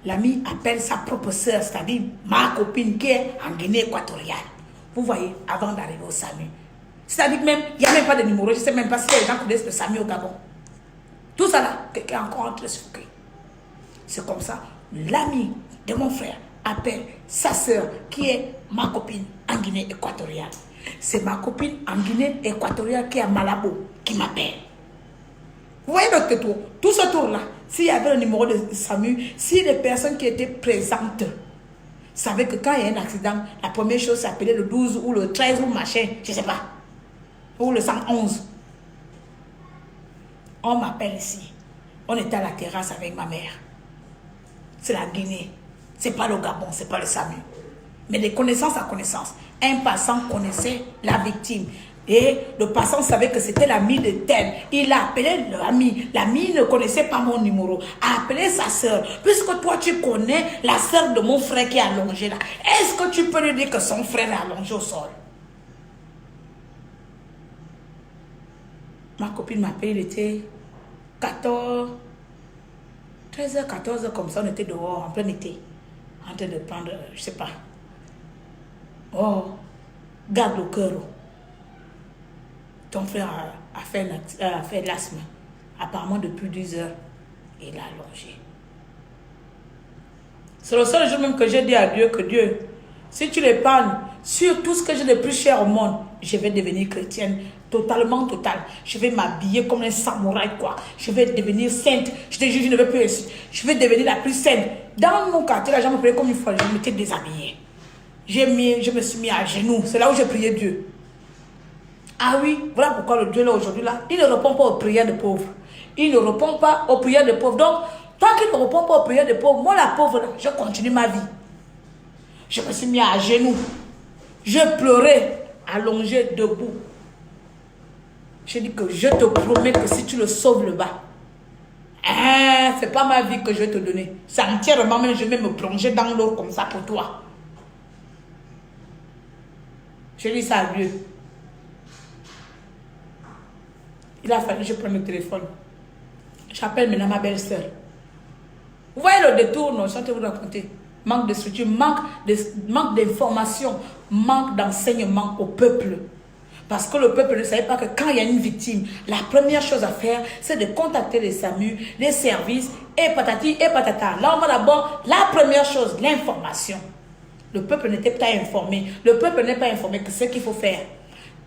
L'ami appelle sa propre sœur, c'est-à-dire ma copine qui est en Guinée équatoriale. Vous voyez, avant d'arriver au SAMU. C'est-à-dire que même, il n'y a même pas de numéro. Je ne sais même pas si les gens connaissent le SAMU au Gabon. Tout ça là, quelqu'un est encore en train de se fouquer. C'est comme ça. L'ami de mon frère appelle sa sœur qui est ma copine en Guinée équatoriale. C'est ma copine en Guinée équatoriale qui est à Malabo qui m'appelle. Vous voyez notre tour? Tout ce tour-là, s'il y avait le numéro de SAMU, si les personnes qui étaient présentes savaient que quand il y a un accident, la première chose c'est appeler le 12 ou le 13 ou machin, je ne sais pas. Ou le 111. On m'appelle ici. On était à la terrasse avec ma mère. C'est la Guinée. C'est pas le Gabon, c'est pas le SAMU. Mais de connaissance à connaissance. Un passant connaissait la victime. Et le passant savait que c'était l'ami de tel. Il a appelé l'ami. L'ami ne connaissait pas mon numéro. A appelé sa soeur. Puisque toi, tu connais la soeur de mon frère qui est allongée là. Est-ce que tu peux lui dire que son frère est allongé au sol? Ma copine m'appelle, il était 14, 13h, 14h comme ça. On était dehors, en plein été. En train de prendre, je sais pas. Oh, garde le cœur. Ton frère a fait l'asthme. Apparemment, depuis 10 heures, il a allongé. C'est le seul jour même que j'ai dit à Dieu que Dieu, si tu l'épargnes sur tout ce que j'ai de plus cher au monde, je vais devenir chrétienne totalement totale. Je vais m'habiller comme un samouraï, quoi. Je vais devenir sainte. Je te jure, je ne vais plus. Je vais devenir la plus sainte. Dans mon quartier, la gens me prenaient comme une fois. Je m'étais déshabillée. Je me suis mis à genoux. C'est là où j'ai prié Dieu. Ah oui, voilà pourquoi le Dieu là aujourd'hui là, il ne répond pas aux prières des pauvres. Il ne répond pas aux prières des pauvres. Donc, tant qu'il ne répond pas aux prières des pauvres, moi la pauvre là, je continue ma vie. Je me suis mis à genoux. Je pleurais, allongé, debout. J'ai dit que je te promets que si tu le sauves le bas, c'est pas ma vie que je vais te donner. C'est entièrement même, je vais me plonger dans l'eau comme ça pour toi. J'ai dit ça à Dieu. Il a fallu que je prenne le téléphone. J'appelle maintenant ma belle-sœur. Vous voyez le détour, non? Je vais vous raconter. Manque de structure, manque d'information, manque d'enseignement au peuple. Parce que le peuple ne savait pas que quand il y a une victime, la première chose à faire, c'est de contacter les SAMU, les services, et patati et patata. Là, on va d'abord, la première chose, l'information. Le peuple n'était pas informé. Le peuple n'est pas informé que c'est ce qu'il faut faire.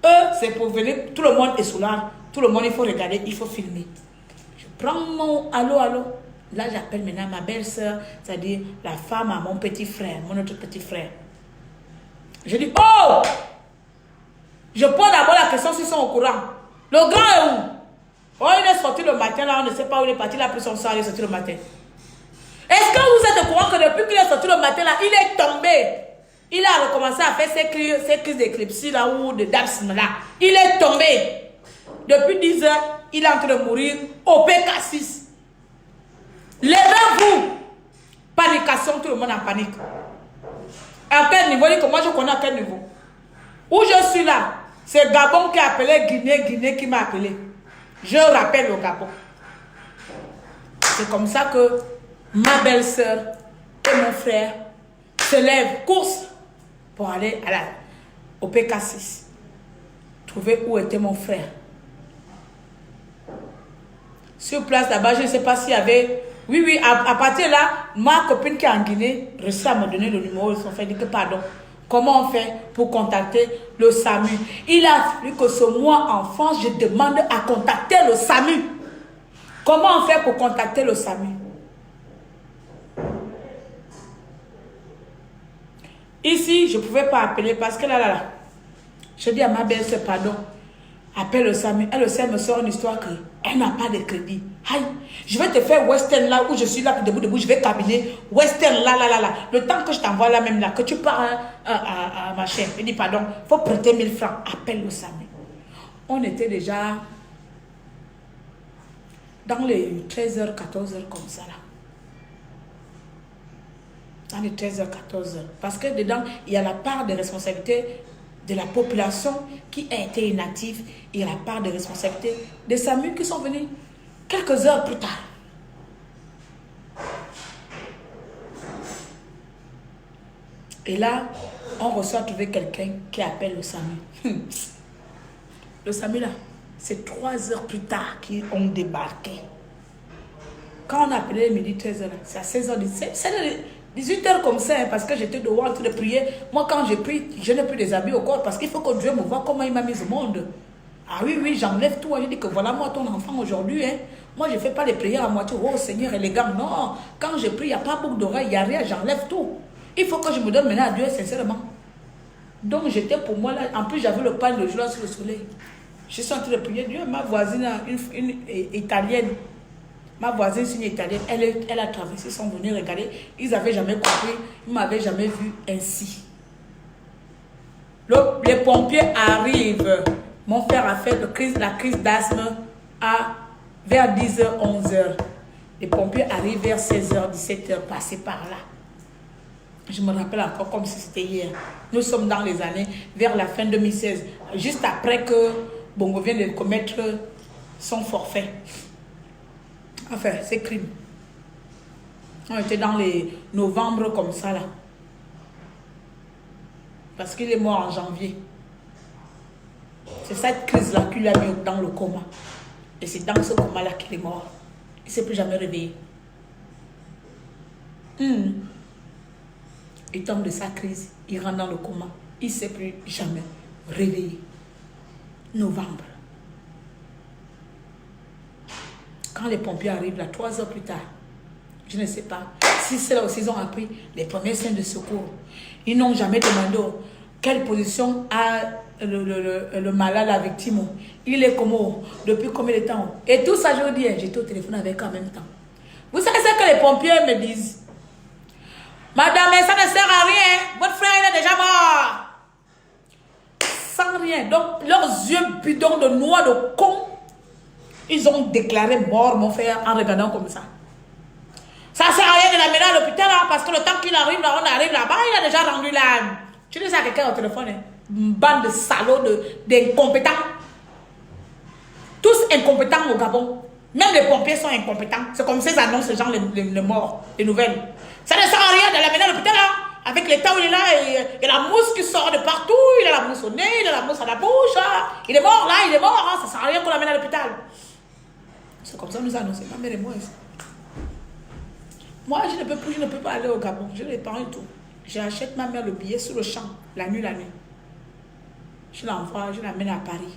Eux, c'est pour venir, tout le monde est sous l'arbre. Tout le monde, il faut regarder, il faut filmer. Je prends mon allô. Là, j'appelle maintenant ma belle-sœur, c'est-à-dire la femme à mon petit frère, mon autre petit frère. Je dis, oh! Je pose d'abord la question s'ils sont au courant. Le grand est où? Oh, il est sorti le matin, là, on ne sait pas où il est parti, il a pris son sang, il est sorti le matin. Est-ce que vous êtes au courant que depuis qu'il est sorti le matin, là, il est tombé? Il a recommencé à faire ses crises d'éclipsie, là, ou de d'asthme, là. Il est tombé. Depuis 10 heures, il est en train de mourir au PK6. Levez-vous. Panication, tout le monde en panique. À quel niveau? Il dit que moi je connais à quel niveau. Où je suis là, c'est Gabon qui a appelé Guinée qui m'a appelé. Je rappelle au Gabon. C'est comme ça que ma belle-sœur et mon frère se lèvent, course pour aller au PK6. Trouver où était mon frère. Sur place là-bas, je ne sais pas s'il y avait... Oui, à partir de là, ma copine qui est en Guinée réussit à me donner le numéro de son frère. Elle dit que pardon, comment on fait pour contacter le SAMU? Il a fallu que ce mois en France, je demande à contacter le SAMU. Comment on fait pour contacter le SAMU? Ici, je ne pouvais pas appeler parce que là, je dis à ma belle-sœur, pardon, appelle le SAMU. Elle, le SAMU me sort une histoire qu'elle n'a pas de crédit. Aïe, je vais te faire Western là où je suis là, debout, je vais cabiner Western là. Le temps que je t'envoie là même là, que tu pars à ma chaîne, je dis pardon, il faut prêter 1000 francs, appelle le SAMU. On était déjà dans les 13h, 14h comme ça là. Dans les 13h, 14h. Parce que dedans, il y a la part de responsabilité de la population qui a été inactive. Il y a la part de responsabilité des SAMU qui sont venus quelques heures plus tard. Et là, on reçoit trouver quelqu'un qui appelle le SAMU. Le SAMU là, c'est 3 heures plus tard qu'ils ont débarqué. Quand on a appelé midi 13h, c'est à 16h17. C'est 18h comme ça, hein, parce que j'étais dehors en train de prier. Moi, quand je prie, je n'ai plus des habits au corps parce qu'il faut que Dieu me voie comment il m'a mis au monde. Ah oui, j'enlève tout. Je dis que voilà moi ton enfant aujourd'hui. Hein. Moi, je ne fais pas les prières à moitié. Oh Seigneur, élégant. Non, quand je prie, il n'y a pas boucle d'oreille, il n'y a rien, j'enlève tout. Il faut que je me donne maintenant à Dieu, sincèrement. Donc, j'étais pour moi là. En plus, j'avais le pain de joie sur le soleil. Je suis en train de prier Dieu. Ma voisine, une italienne, ma voisine, c'est une italienne, elle a traversé, ils sont venus regarder. Ils n'avaient jamais compris, ils ne m'avaient jamais vu ainsi. Les pompiers arrivent. Mon frère a fait la crise d'asthme vers 10h, 11h. Les pompiers arrivent vers 16h, 17h, passés par là. Je me rappelle encore comme si c'était hier. Nous sommes dans les années, vers la fin 2016, juste après que Bongo vient de commettre son forfait. Enfin, c'est crime. On était dans les novembre comme ça là. Parce qu'il est mort en janvier. C'est cette crise-là qui l'a mis dans le coma. Et c'est dans ce coma-là qu'il est mort. Il ne s'est plus jamais réveillé. Il tombe de sa crise, il rentre dans le coma. Il ne s'est plus jamais réveillé. Novembre. Quand les pompiers arrivent là, 3 heures plus tard, je ne sais pas si c'est là aussi ils ont appris les premiers signes de secours. Ils n'ont jamais demandé quelle position a le malade, la victime. Il est comment, depuis combien de temps. Et tout ça, je dis, j'étais au téléphone avec eux en même temps. Vous savez ce que les pompiers me disent? Madame, ça ne sert à rien. Votre frère, il est déjà mort. Sans rien. Donc, leurs yeux bidons de noix de con, ils ont déclaré mort, mon frère, en regardant comme ça. Ça ne sert à rien de l'amener à l'hôpital, hein, parce que le temps qu'il arrive là, on arrive là-bas, il a déjà rendu l'âme. Tu dis ça à quelqu'un au téléphone, hein? Une bande de salauds, d'incompétents. Tous incompétents au Gabon. Même les pompiers sont incompétents. C'est comme ça qu'ils annoncent les gens les morts, les nouvelles. Ça ne sert à rien de l'amener à l'hôpital, hein? Avec l'état où il est là, il y a la mousse qui sort de partout, il a la mousse au nez, il a la mousse à la bouche. Hein? Il est mort là, il est mort, hein? Ça ne sert à rien qu'on l'amène à l'hôpital. C'est comme ça qu'on nous a annoncé. Ma mère et moi ici. Moi, je ne peux pas aller au Gabon. Je n'ai pas un tout. J'achète ma mère le billet sur le champ, la nuit. Je l'envoie, je l'amène à Paris.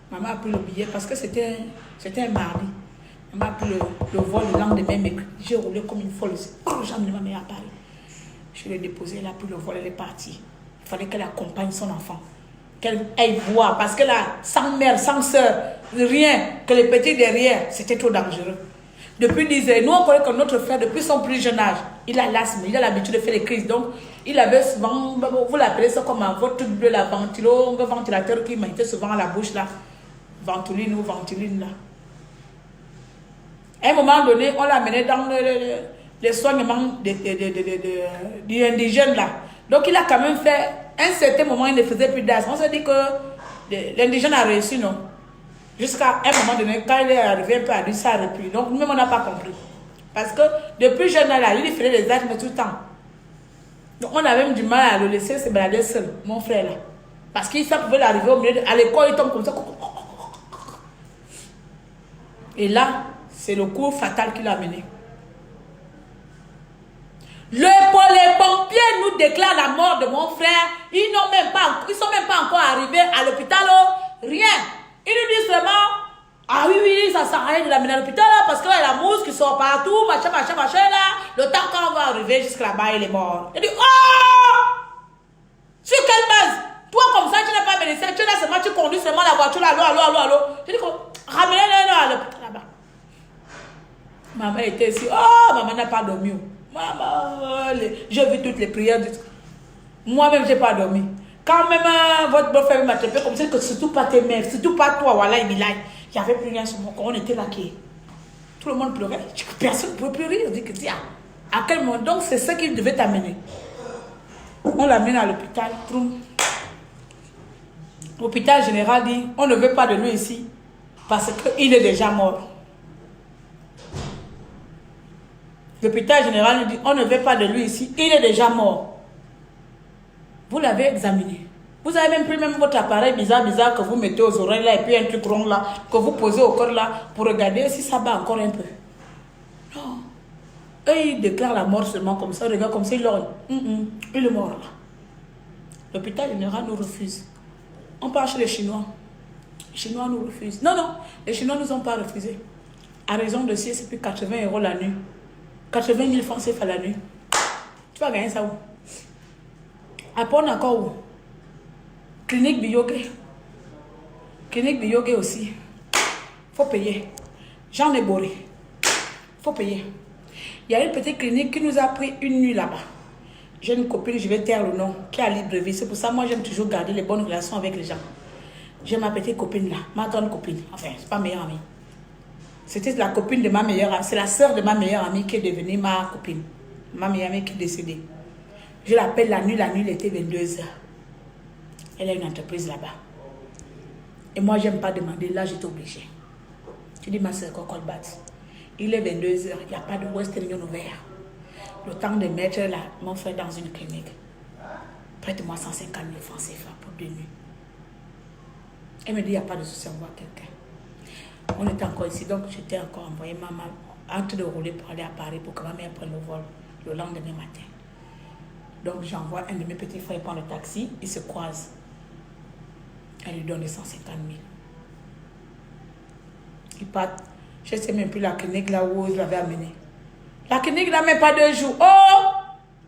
Maman a pris le billet parce que c'était un mardi. Maman a pris le vol le lendemain, mais j'ai roulé comme une folle. J'ai amené ma mère à Paris. Je l'ai déposée, elle a pris le vol, elle est partie. Il fallait qu'elle accompagne son enfant. Qu'elle aille voir. Parce que là, sans mère, sans soeur, rien, que les petits derrière, c'était trop dangereux. Depuis 10 ans, nous on connaît que notre frère, depuis son plus jeune âge, il a l'asthme, il a l'habitude de faire des crises. Donc, il avait souvent, vous l'appelez ça comme un votre bleu, la ventilateur qui mettait souvent à la bouche là. Ventoline ou ventiline là. À un moment donné, on l'a amené dans les soignements des indigènes là. Donc, il a quand même fait, un certain moment, il ne faisait plus d'asthme. On s'est dit que l'indigène a réussi, non? Jusqu'à un moment donné, quand il est arrivé un peu à lui, ça a repris. Donc, nous-mêmes, on n'a pas compris. Parce que depuis jeune là, il faisait des asthmes tout le temps. Donc, on avait même du mal à le laisser se balader seul, mon frère là. Parce qu'il ça pouvait l'arriver au milieu à l'école, il tombe comme ça. Et là, c'est le coup fatal qu'il a mené. Les pompiers nous déclarent la mort de mon frère. Ils sont même pas encore arrivés à l'hôpital. Rien. Ils nous disent seulement, ah oui, ça sert à rien de l'amener à l'hôpital parce que là, il y a la mousse qui sort partout, machin, là. Le temps quand on va arriver jusqu'à là-bas, il est mort. Il dit, oh! Sur quelle base? Toi, comme ça, tu n'as pas médecin, tu es là seulement, tu conduis seulement la voiture, allô. Je dis, ramenez-le à l'hôpital là-bas. Maman était ici, oh, maman n'a pas dormi. Maman, j'ai vu toutes les prières. Moi-même, je n'ai pas dormi. Quand même, votre beau-frère m'a trompé comme ça, que surtout pas tes mères, surtout pas toi, voilà, il n'y avait plus rien sur mon corps, on était là. Tout le monde pleurait, personne ne pouvait plus rire. Je dis, à quel moment? Donc, c'est ça qu'il devait t'amener. On l'amène à l'hôpital. L'hôpital général dit, on ne veut pas de lui ici, parce qu'il est déjà mort. L'hôpital général dit, on ne veut pas de lui ici, il est déjà mort. Vous l'avez examiné. Vous avez même pris votre appareil bizarre que vous mettez aux oreilles là et puis un truc rond là que vous posez au corps là pour regarder si ça bat encore un peu. Non. Et ils déclarent la mort seulement comme ça, regarde comme ça, il est mort là. L'hôpital général nous refuse. On part chez les Chinois. Les Chinois nous refusent. Non, les Chinois ne nous ont pas refusé. À raison de c'est plus 80 € la nuit. 80 000 francs CFA la nuit. Tu vas gagner ça où? Après, on a encore où? Clinique Biyoke. Clinique de yoga aussi. Faut payer. J'en ai boré. Faut payer. Il y a une petite clinique qui nous a pris une nuit là-bas. J'ai une copine, je vais taire le nom, qui a Libreville. C'est pour ça moi j'aime toujours garder les bonnes relations avec les gens. J'ai ma petite copine là, ma grande copine. Enfin, c'est pas meilleure amie. C'était la copine de ma meilleure amie. C'est la sœur de ma meilleure amie qui est devenue ma copine. Ma meilleure amie qui est décédée. Je l'appelle la nuit, il était 22h. Elle a une entreprise là-bas. Et moi, j'aime pas demander. Là, j'étais obligée. Tu dis, ma soeur, Colbat, il est 22h, il n'y a pas de Western Union ouvert. Le temps de mettre là, mon frère dans une clinique. Prête-moi 150 000 francs CFA pour 2 nuits. Elle me dit, il n'y a pas de souci, on voit quelqu'un. On était encore ici, donc j'étais encore envoyé maman en train de rouler pour aller à Paris pour que ma mère prenne le vol le lendemain matin. Donc j'envoie un de mes petits frères prendre le taxi, ils se croisent. Elle lui donne les 150 000. Ils partent. Je ne sais même plus la clinique là où je l'avais amené. La clinique n'a même pas 2 jours. Oh!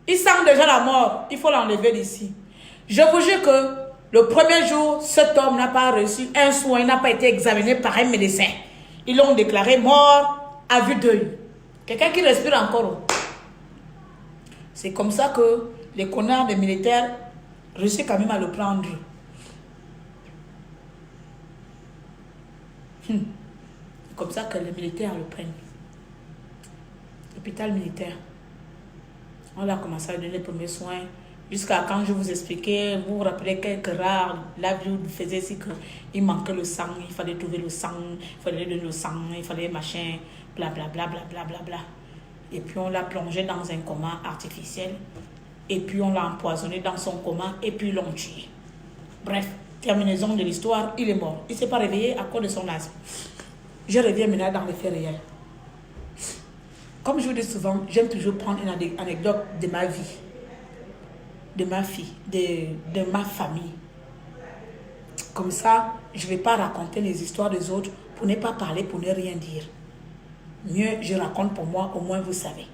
Il sent déjà la mort. Il faut l'enlever d'ici. Je vous jure que le premier jour, cet homme n'a pas reçu un soin. Il n'a pas été examiné par un médecin. Ils l'ont déclaré mort à vue d'œil. Quelqu'un qui respire encore. C'est comme ça que les connards des militaires réussissent quand même à le prendre. C'est comme ça que les militaires le prennent. L'hôpital militaire. On a commencé à donner les premiers soins. Jusqu'à quand je vous expliquais, vous vous rappelez quelques rares, la vie vous faisait ici qu'il manquait le sang, il fallait trouver le sang, il fallait donner le sang, il fallait machin, blablabla, blablabla. Bla. Et puis on l'a plongé dans un coma artificiel. Et puis on l'a empoisonné dans son coma et puis l'ont tué. Bref, terminaison de l'histoire, il est mort. Il ne s'est pas réveillé à cause de son asthme. Je reviens maintenant dans les faits réels. Comme je vous dis souvent, j'aime toujours prendre une anecdote de ma vie, de ma fille, de ma famille. Comme ça, je ne vais pas raconter les histoires des autres pour ne pas parler, pour ne rien dire. Mieux, je raconte pour moi, au moins vous savez.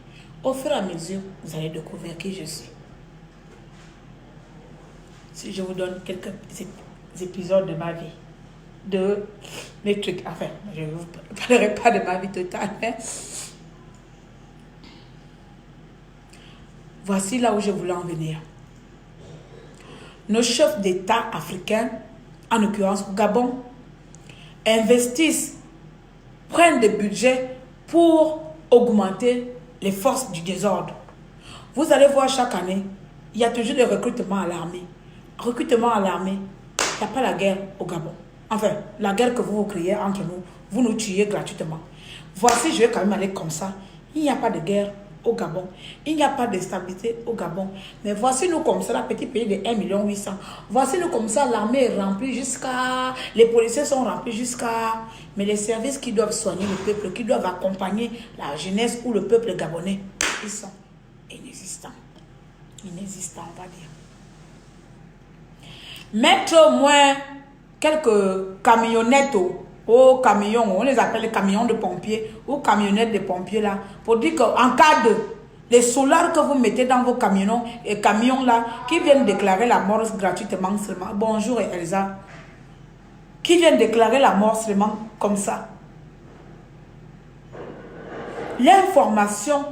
Au fur et à mesure, vous allez découvrir qui je suis. Si je vous donne quelques épisodes de ma vie, de mes trucs, enfin, je ne vous parlerai pas de ma vie totale, mais voici là où je voulais en venir. Nos chefs d'État africains, en l'occurrence au Gabon, investissent, prennent des budgets pour augmenter les forces du désordre. Vous allez voir chaque année, il y a toujours des recrutements à l'armée. Recrutement à l'armée, il n'y a pas la guerre au Gabon. Enfin, la guerre que vous créez entre nous, vous nous tuez gratuitement. Voici, je vais quand même aller comme ça. Il n'y a pas de guerre au Gabon. Il n'y a pas de stabilité au Gabon. Mais voici nous comme ça, la petite pays de 1 800 000. Voici nous comme ça, l'armée est remplie jusqu'à... Les policiers sont remplis jusqu'à... Mais les services qui doivent soigner le peuple, qui doivent accompagner la jeunesse ou le peuple gabonais, ils sont inexistants. Inexistants, on va dire. Mettre au moins quelques camionnettes aux camions, on les appelle les camions de pompiers ou camionnettes de pompiers là, pour dire qu'en cas de les solars que vous mettez dans vos camions et camions là, qui viennent déclarer la mort gratuitement seulement. Bonjour Elsa. Qui viennent déclarer la mort seulement comme ça. L'information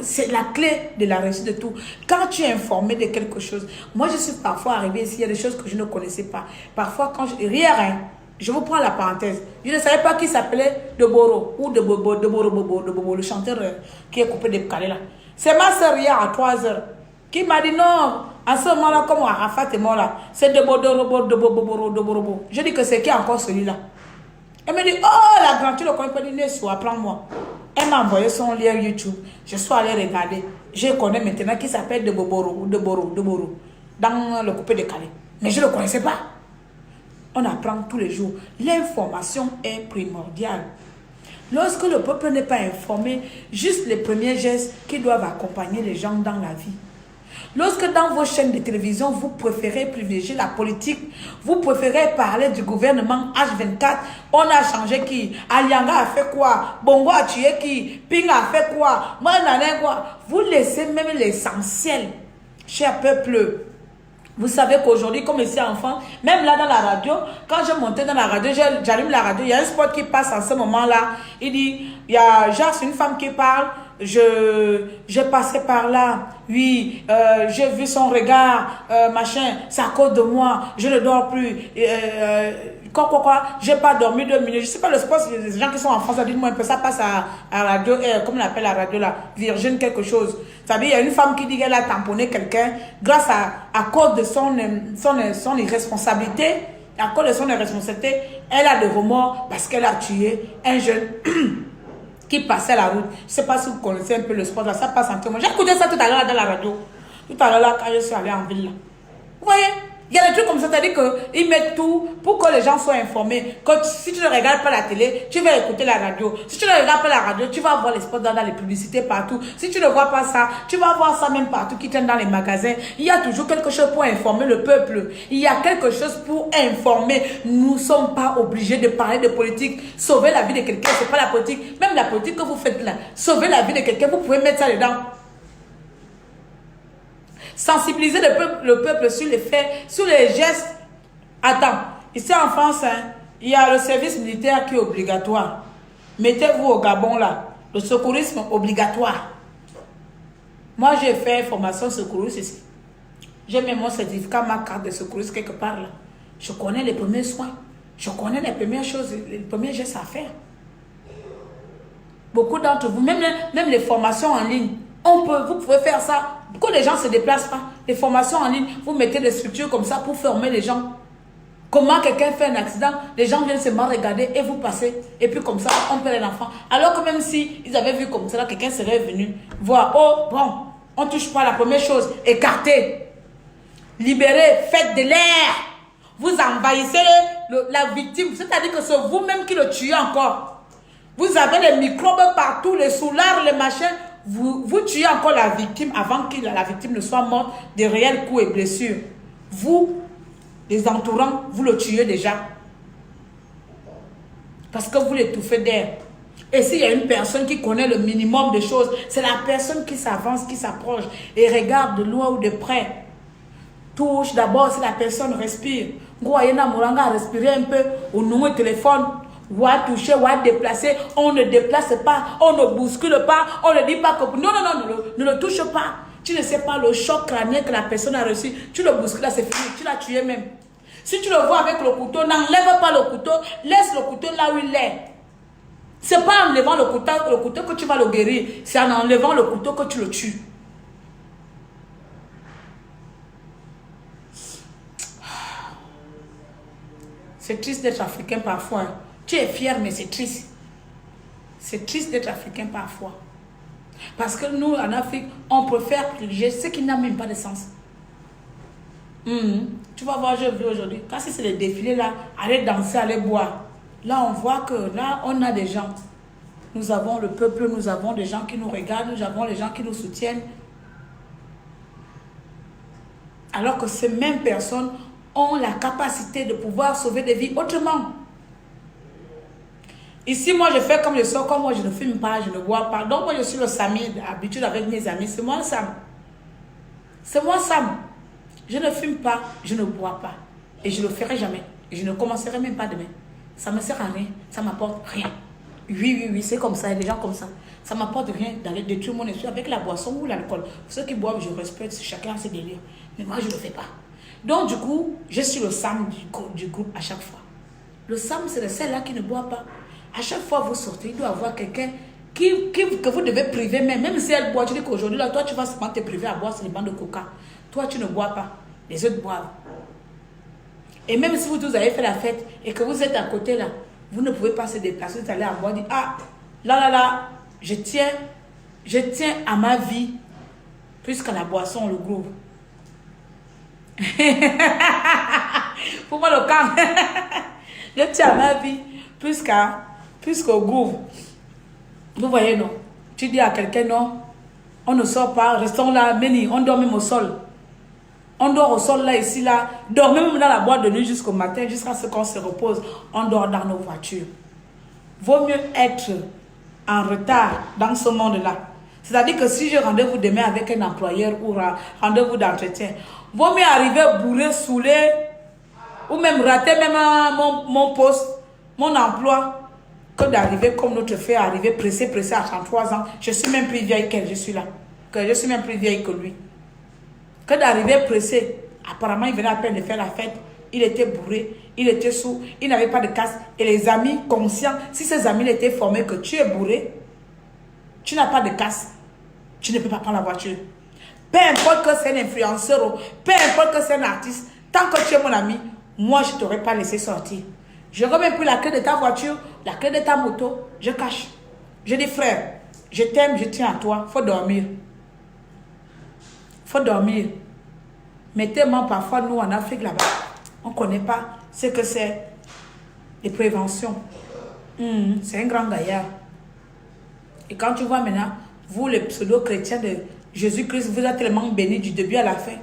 c'est la clé de la réussite de tout. Quand tu es informé de quelque chose, moi je suis parfois arrivée ici, il y a des choses que je ne connaissais pas. Parfois quand je vous prends la parenthèse, je ne savais pas qui s'appelait Deboro ou Deboro, le chanteur qui est coupé de Calais là. C'est ma soeur hier à 3h qui m'a dit non, en ce moment-là, comme Arafat est mort là, c'est Deboro. Je dis que c'est qui encore celui-là? Elle me dit, oh la grande, tu le connais pas, apprends-moi. Elle m'a envoyé son lien YouTube. Je suis allée regarder. Je connais maintenant qui s'appelle Deboro, dans le coupé de Calais. Mais je ne le connaissais pas. On apprend tous les jours. L'information est primordiale. Lorsque le peuple n'est pas informé, juste les premiers gestes qui doivent accompagner les gens dans la vie. Lorsque dans vos chaînes de télévision, vous préférez privilégier la politique, vous préférez parler du gouvernement H24, on a changé qui, Alianga a fait quoi, Bongo a tué qui, Ping a fait quoi, Manane quoi, vous laissez même l'essentiel, cher peuple, Vous savez qu'aujourd'hui, comme ici enfant, même là dans la radio, quand je montais dans la radio, j'allume la radio, il y a un spot qui passe en ce moment-là. Il dit, il y a genre, c'est une femme qui parle, j'ai passé par là, oui, j'ai vu son regard, machin, c'est à cause de moi, je ne dors plus, j'ai pas dormi 2 minutes. Je sais pas le spot, les gens qui sont en France, dites-moi un peu, ça passe à radio, comment on appelle la radio là, Virgin quelque chose. C'est-à-dire, il y a une femme qui dit qu'elle a tamponné quelqu'un grâce à cause de son irresponsabilité. À cause de son irresponsabilité, elle a des remords parce qu'elle a tué un jeune qui passait la route. Je ne sais pas si vous connaissez un peu le sport là, ça passe en témoin. J'ai écouté ça tout à l'heure dans la radio. Tout à l'heure là, quand je suis allée en ville là. Vous voyez? Il y a des trucs comme ça, c'est-à-dire qu'ils mettent tout pour que les gens soient informés. Si tu ne regardes pas la télé, tu vas écouter la radio. Si tu ne regardes pas la radio, tu vas voir les spots dans les publicités partout. Si tu ne vois pas ça, tu vas voir ça même partout qui traîne dans les magasins. Il y a toujours quelque chose pour informer le peuple. Il y a quelque chose pour informer. Nous ne sommes pas obligés de parler de politique. Sauver la vie de quelqu'un, ce n'est pas la politique. Même la politique que vous faites là, sauver la vie de quelqu'un, vous pouvez mettre ça dedans. Sensibiliser le peuple sur les faits, sur les gestes. Attends, ici en France, hein, il y a le service militaire qui est obligatoire. Mettez-vous au Gabon là, le secourisme obligatoire. Moi j'ai fait formation secouriste ici. J'ai mis mon certificat, ma carte de secouriste quelque part là. Je connais les premiers soins. Je connais les premières choses, les premiers gestes à faire. Beaucoup d'entre vous, même les formations en ligne, vous pouvez faire ça. Pourquoi les gens ne se déplacent pas? Les formations en ligne, vous mettez des structures comme ça pour former les gens. Comment quelqu'un fait un accident, les gens viennent se mal regarder et vous passez. Et puis comme ça, on perd l'enfant. Alors que même si ils avaient vu comme ça, quelqu'un serait venu voir. Oh, bon, on ne touche pas à la première chose. Écartez. Libérez. Faites de l'air. Vous envahissez la victime. C'est-à-dire que c'est vous-même qui le tuez encore. Vous avez les microbes partout, les soulards, les machins. Vous tuez encore la victime avant que la victime ne soit morte de réels coups et blessures. Vous, les entourants, vous le tuez déjà. Parce que vous l'étouffez d'air. Et s'il y a une personne qui connaît le minimum de choses, c'est la personne qui s'avance, qui s'approche et regarde de loin ou de près. Touche d'abord si la personne respire. Vous respirer un peu au numéro de téléphone. Ou à toucher, ou à déplacer, on ne déplace pas, on ne bouscule pas, on ne dit pas que... Non, ne le touche pas. Tu ne sais pas le choc crânien que la personne a reçu. Tu le bouscules, là c'est fini, tu l'as tué même. Si tu le vois avec le couteau, n'enlève pas le couteau, laisse le couteau là où il est. C'est pas en enlevant le couteau que tu vas le guérir, c'est en enlevant le couteau que tu le tues. C'est triste d'être africain parfois. Hein. Tu es fier, mais c'est triste. C'est triste d'être africain parfois. Parce que nous, en Afrique, on préfère privilégier ce qui n'a même pas de sens. Tu vas voir, je vu aujourd'hui, quand c'est les défilés là, aller danser, aller boire. Là, on voit que là, on a des gens. Nous avons le peuple, nous avons des gens qui nous regardent, nous avons les gens qui nous soutiennent. Alors que ces mêmes personnes ont la capacité de pouvoir sauver des vies autrement. Ici, moi, je fais comme je sors, comme moi, je ne fume pas, je ne bois pas. Donc, moi, je suis le Sami, d'habitude avec mes amis. C'est moi, Sam. C'est moi, Sam. Je ne fume pas, je ne bois pas. Et je ne le ferai jamais. Et je ne commencerai même pas demain. Ça ne me sert à rien. Ça ne m'apporte rien. Oui, c'est comme ça. Il y a des gens comme ça. Ça ne m'apporte rien d'aller détruire mon esprit avec la boisson ou l'alcool. Ceux qui boivent, je respecte. Chacun a ses délires. Mais moi, je ne le fais pas. Donc, du coup, je suis le Sam du groupe à chaque fois. Le Sam, c'est celle-là qui ne boit pas. À chaque fois que vous sortez, il doit y avoir quelqu'un que vous devez priver même si elle boit. Tu dis qu'aujourd'hui, là, toi, tu vas seulement te priver à boire, c'est les bancs de coca. Toi, tu ne bois pas. Les autres boivent. Et même si vous avez fait la fête et que vous êtes à côté, là, vous ne pouvez pas se déplacer, vous allez à boire, dire, ah, là, je tiens à ma vie, plus qu'à la boisson, le groupe. Pour moi, le camp. Je tiens à ma vie, plus qu'au groupe. Vous voyez, non? Tu dis à quelqu'un, non, on ne sort pas, restons là, Méni, on dort même au sol. On dort au sol, là, ici, là. Dormez même dans la boîte de nuit jusqu'au matin, jusqu'à ce qu'on se repose. On dort dans nos voitures. Vaut mieux être en retard dans ce monde-là. C'est-à-dire que si j'ai rendez-vous demain avec un employeur ou rendez-vous d'entretien, Vaut mieux arriver bourré, saoulé, ou même rater même mon poste, mon emploi, que d'arriver comme notre fait, arriver pressé à 33 ans. Je suis même plus vieille qu'elle, je suis là. Que je suis même plus vieille que lui. Que d'arriver pressé. Apparemment, il venait à peine de faire la fête. Il était bourré, il était sourd, il n'avait pas de casse. Et les amis conscients, si ces amis étaient formés que tu es bourré, tu n'as pas de casse, tu ne peux pas prendre la voiture. Peu importe que c'est un influenceur, peu importe que c'est un artiste, tant que tu es mon ami, moi je ne t'aurais pas laissé sortir. Je remets plus la clé de ta voiture, la clé de ta moto, je cache. Je dis frère, je t'aime, je tiens à toi, faut dormir. Faut dormir. Mais tellement parfois nous en Afrique là-bas, on ne connaît pas ce que c'est les préventions. C'est un grand gaillard. Et quand tu vois maintenant, vous les pseudo-chrétiens de Jésus-Christ, vous êtes tellement bénis du début à la fin.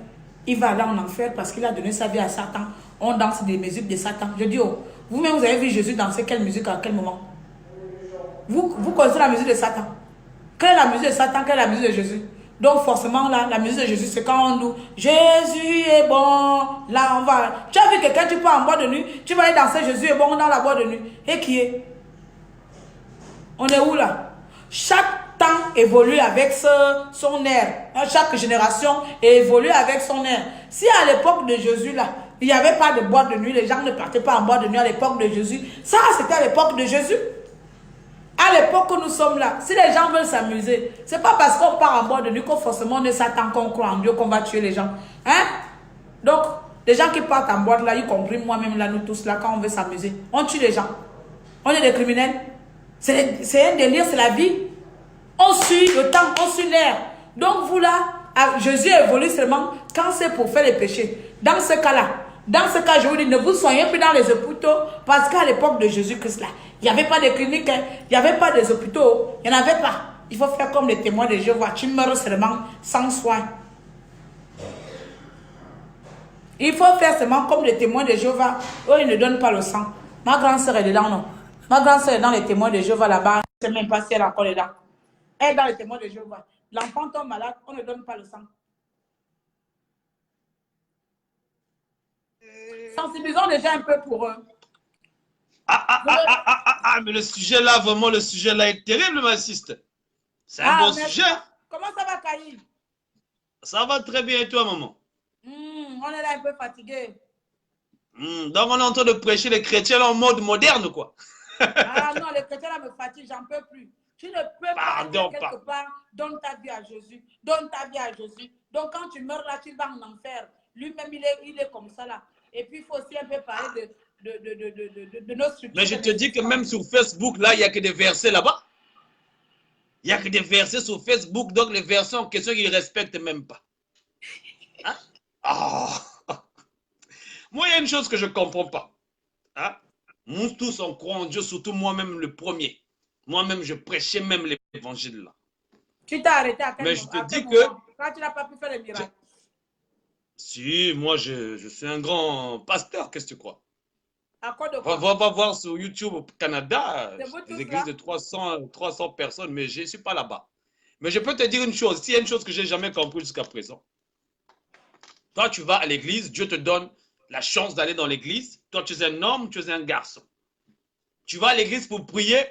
Il va aller en enfer parce qu'il a donné sa vie à Satan. On danse des musiques de Satan. Je dis, oh, vous-même, vous avez vu Jésus danser quelle musique à quel moment? Vous connaissez la musique de Satan. Quelle est la musique de Satan? Quelle est la musique de Jésus? Donc forcément, là, la musique de Jésus, c'est quand on nous Jésus est bon. Là, on va. Tu as vu quelqu'un, tu pars en boîte de nuit, tu vas aller danser Jésus est bon dans la boîte de nuit. Et qui est? On est où là? Chaque temps évolue avec son air. Chaque génération évolue avec son air. Si à l'époque de Jésus, là, il n'y avait pas de boîte de nuit, les gens ne partaient pas en boîte de nuit à l'époque de Jésus. Ça, c'était à l'époque de Jésus. À l'époque où nous sommes là, si les gens veulent s'amuser, c'est pas parce qu'on part en boîte de nuit qu'on forcément ne s'attend qu'on croit en Dieu qu'on va tuer les gens. Hein? Donc, les gens qui partent en boîte là, y compris moi-même là, nous tous là, quand on veut s'amuser, on tue les gens. On est des criminels. C'est un délire, c'est la vie. On suit le temps, on suit l'air. Donc vous là, Jésus évolue seulement quand c'est pour faire les péchés. Dans ce cas, je vous dis, ne vous soignez plus dans les hôpitaux parce qu'à l'époque de Jésus-Christ là, il n'y avait pas de cliniques, il n'y avait pas des hôpitaux, il n'y en avait pas. Il faut faire comme les témoins de Jéhovah, tu meurs seulement sans soin. Il faut faire seulement comme les témoins de Jéhovah, eux ils ne donnent pas le sang. Ma grande sœur est dedans, non? Ma grande sœur est dans les témoins de Jéhovah là-bas, je ne sais même pas si elle est encore dedans. Elle est dans les témoins de Jéhovah. L'enfant tombe malade, on ne donne pas le sang. Sensibilisons déjà un peu pour eux. Mais le sujet là, vraiment, le sujet là est terrible, ma siste. C'est un bon sujet. Comment ça va, Kaï? Ça va très bien, et toi, maman? On est là un peu fatigué. Donc, on est en train de prêcher les chrétiens en mode moderne, quoi. Ah non, les chrétiens là me fatiguent, j'en peux plus. Tu ne peux pas aller quelque part, donne ta vie à Jésus. Donne ta vie à Jésus. Donc, quand tu meurs là, tu vas en enfer. Lui-même, il est comme ça là. Et puis, il faut aussi un peu parler de nos structures. Mais je te dis que même sur Facebook, là, il n'y a que des versets là-bas. Il n'y a que des versets sur Facebook, donc les versets en question, ils ne respectent même pas. Hein? Oh. Moi, il y a une chose que je ne comprends pas. Hein? Nous tous, on croit en Dieu, surtout moi-même le premier. Moi-même, je prêchais même l'évangile là. Tu t'es arrêté à quel moment? Mais je te dis que... Quand tu n'as pas pu faire le miracle. Si, moi, je suis un grand pasteur, qu'est-ce que tu crois? À quoi de quoi? Va voir sur YouTube au Canada, des églises là? de 300 personnes, mais je ne suis pas là-bas. Mais je peux te dire une chose, s'il y a une chose que je n'ai jamais compris jusqu'à présent. Toi, tu vas à l'église, Dieu te donne la chance d'aller dans l'église. Toi, tu es un homme, tu es un garçon. Tu vas à l'église pour prier.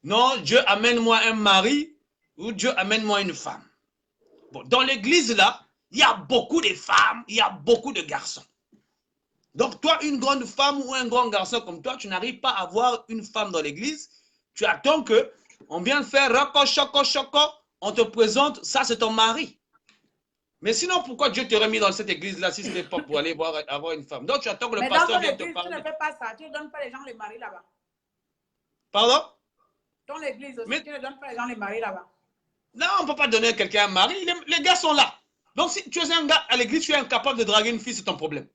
Non, Dieu amène-moi un mari ou Dieu amène-moi une femme. Bon, dans l'église là, il y a beaucoup de femmes, il y a beaucoup de garçons. Donc toi, une grande femme ou un grand garçon comme toi, tu n'arrives pas à avoir une femme dans l'église. Tu attends que on vienne faire roko, choco, choco, on te présente, ça c'est ton mari. Mais sinon, pourquoi Dieu t'aurait mis dans cette église-là si ce n'est pas pour aller avoir une femme? Donc tu attends que le pasteur vienne te parler. Tu ne fais pas ça, tu ne donnes pas les gens les maris là-bas. Pardon? Dans l'église aussi, tu ne donnes pas les gens les maris là-bas. Non, on ne peut pas donner à quelqu'un un mari, les gars sont là. Donc si tu es un gars à l'église, tu es incapable de draguer une fille, c'est ton problème.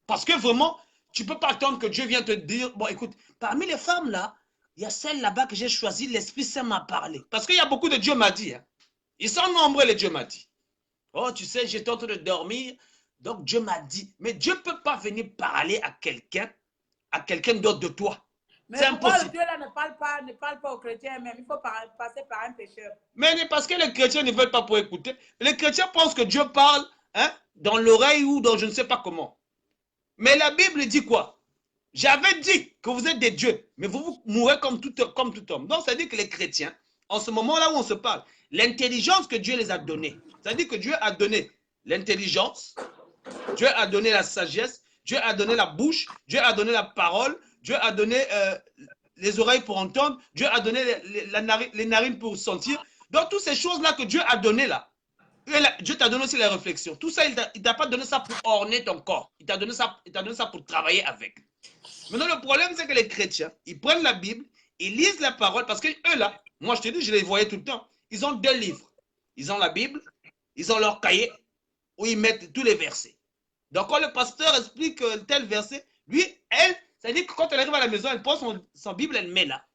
Parce que vraiment, tu ne peux pas attendre que Dieu vienne te dire, bon écoute, parmi les femmes là, il y a celle là-bas que j'ai choisie, l'Esprit Saint m'a parlé. Parce qu'il y a beaucoup de Dieu m'a dit. Hein. Ils sont nombreux les Dieu m'a dit. Oh, tu sais, j'étais en train de dormir, donc Dieu m'a dit. Mais Dieu ne peut pas venir parler à quelqu'un d'autre de toi. C'est impossible. Dieu là ne parle pas aux chrétiens même, il faut passer par un pécheur. Mais parce que les chrétiens ne veulent pas pour écouter. Les chrétiens pensent que Dieu parle hein, dans l'oreille ou dans je ne sais pas comment. Mais la Bible dit quoi? J'avais dit que vous êtes des dieux, mais vous mourrez comme tout homme. Donc, ça veut dire que les chrétiens, en ce moment-là où on se parle, l'intelligence que Dieu les a donnée, ça veut dire que Dieu a donné l'intelligence, Dieu a donné la sagesse, Dieu a donné la bouche, Dieu a donné la parole, Dieu a donné les oreilles pour entendre, Dieu a donné les narines pour sentir. Donc, toutes ces choses-là que Dieu a données là, Dieu t'a donné aussi les réflexions. Tout ça, il ne t'a pas donné ça pour orner ton corps. Il t'a donné ça pour travailler avec. Maintenant, le problème, c'est que les chrétiens, ils prennent la Bible, ils lisent la parole, parce que eux là, moi je te dis, je les voyais tout le temps, ils ont 2 livres. Ils ont la Bible, ils ont leur cahier, où ils mettent tous les versets. Donc, quand le pasteur explique tel verset, lui, elle, ça dit que quand elle arrive à la maison, elle prend son Bible, elle met là.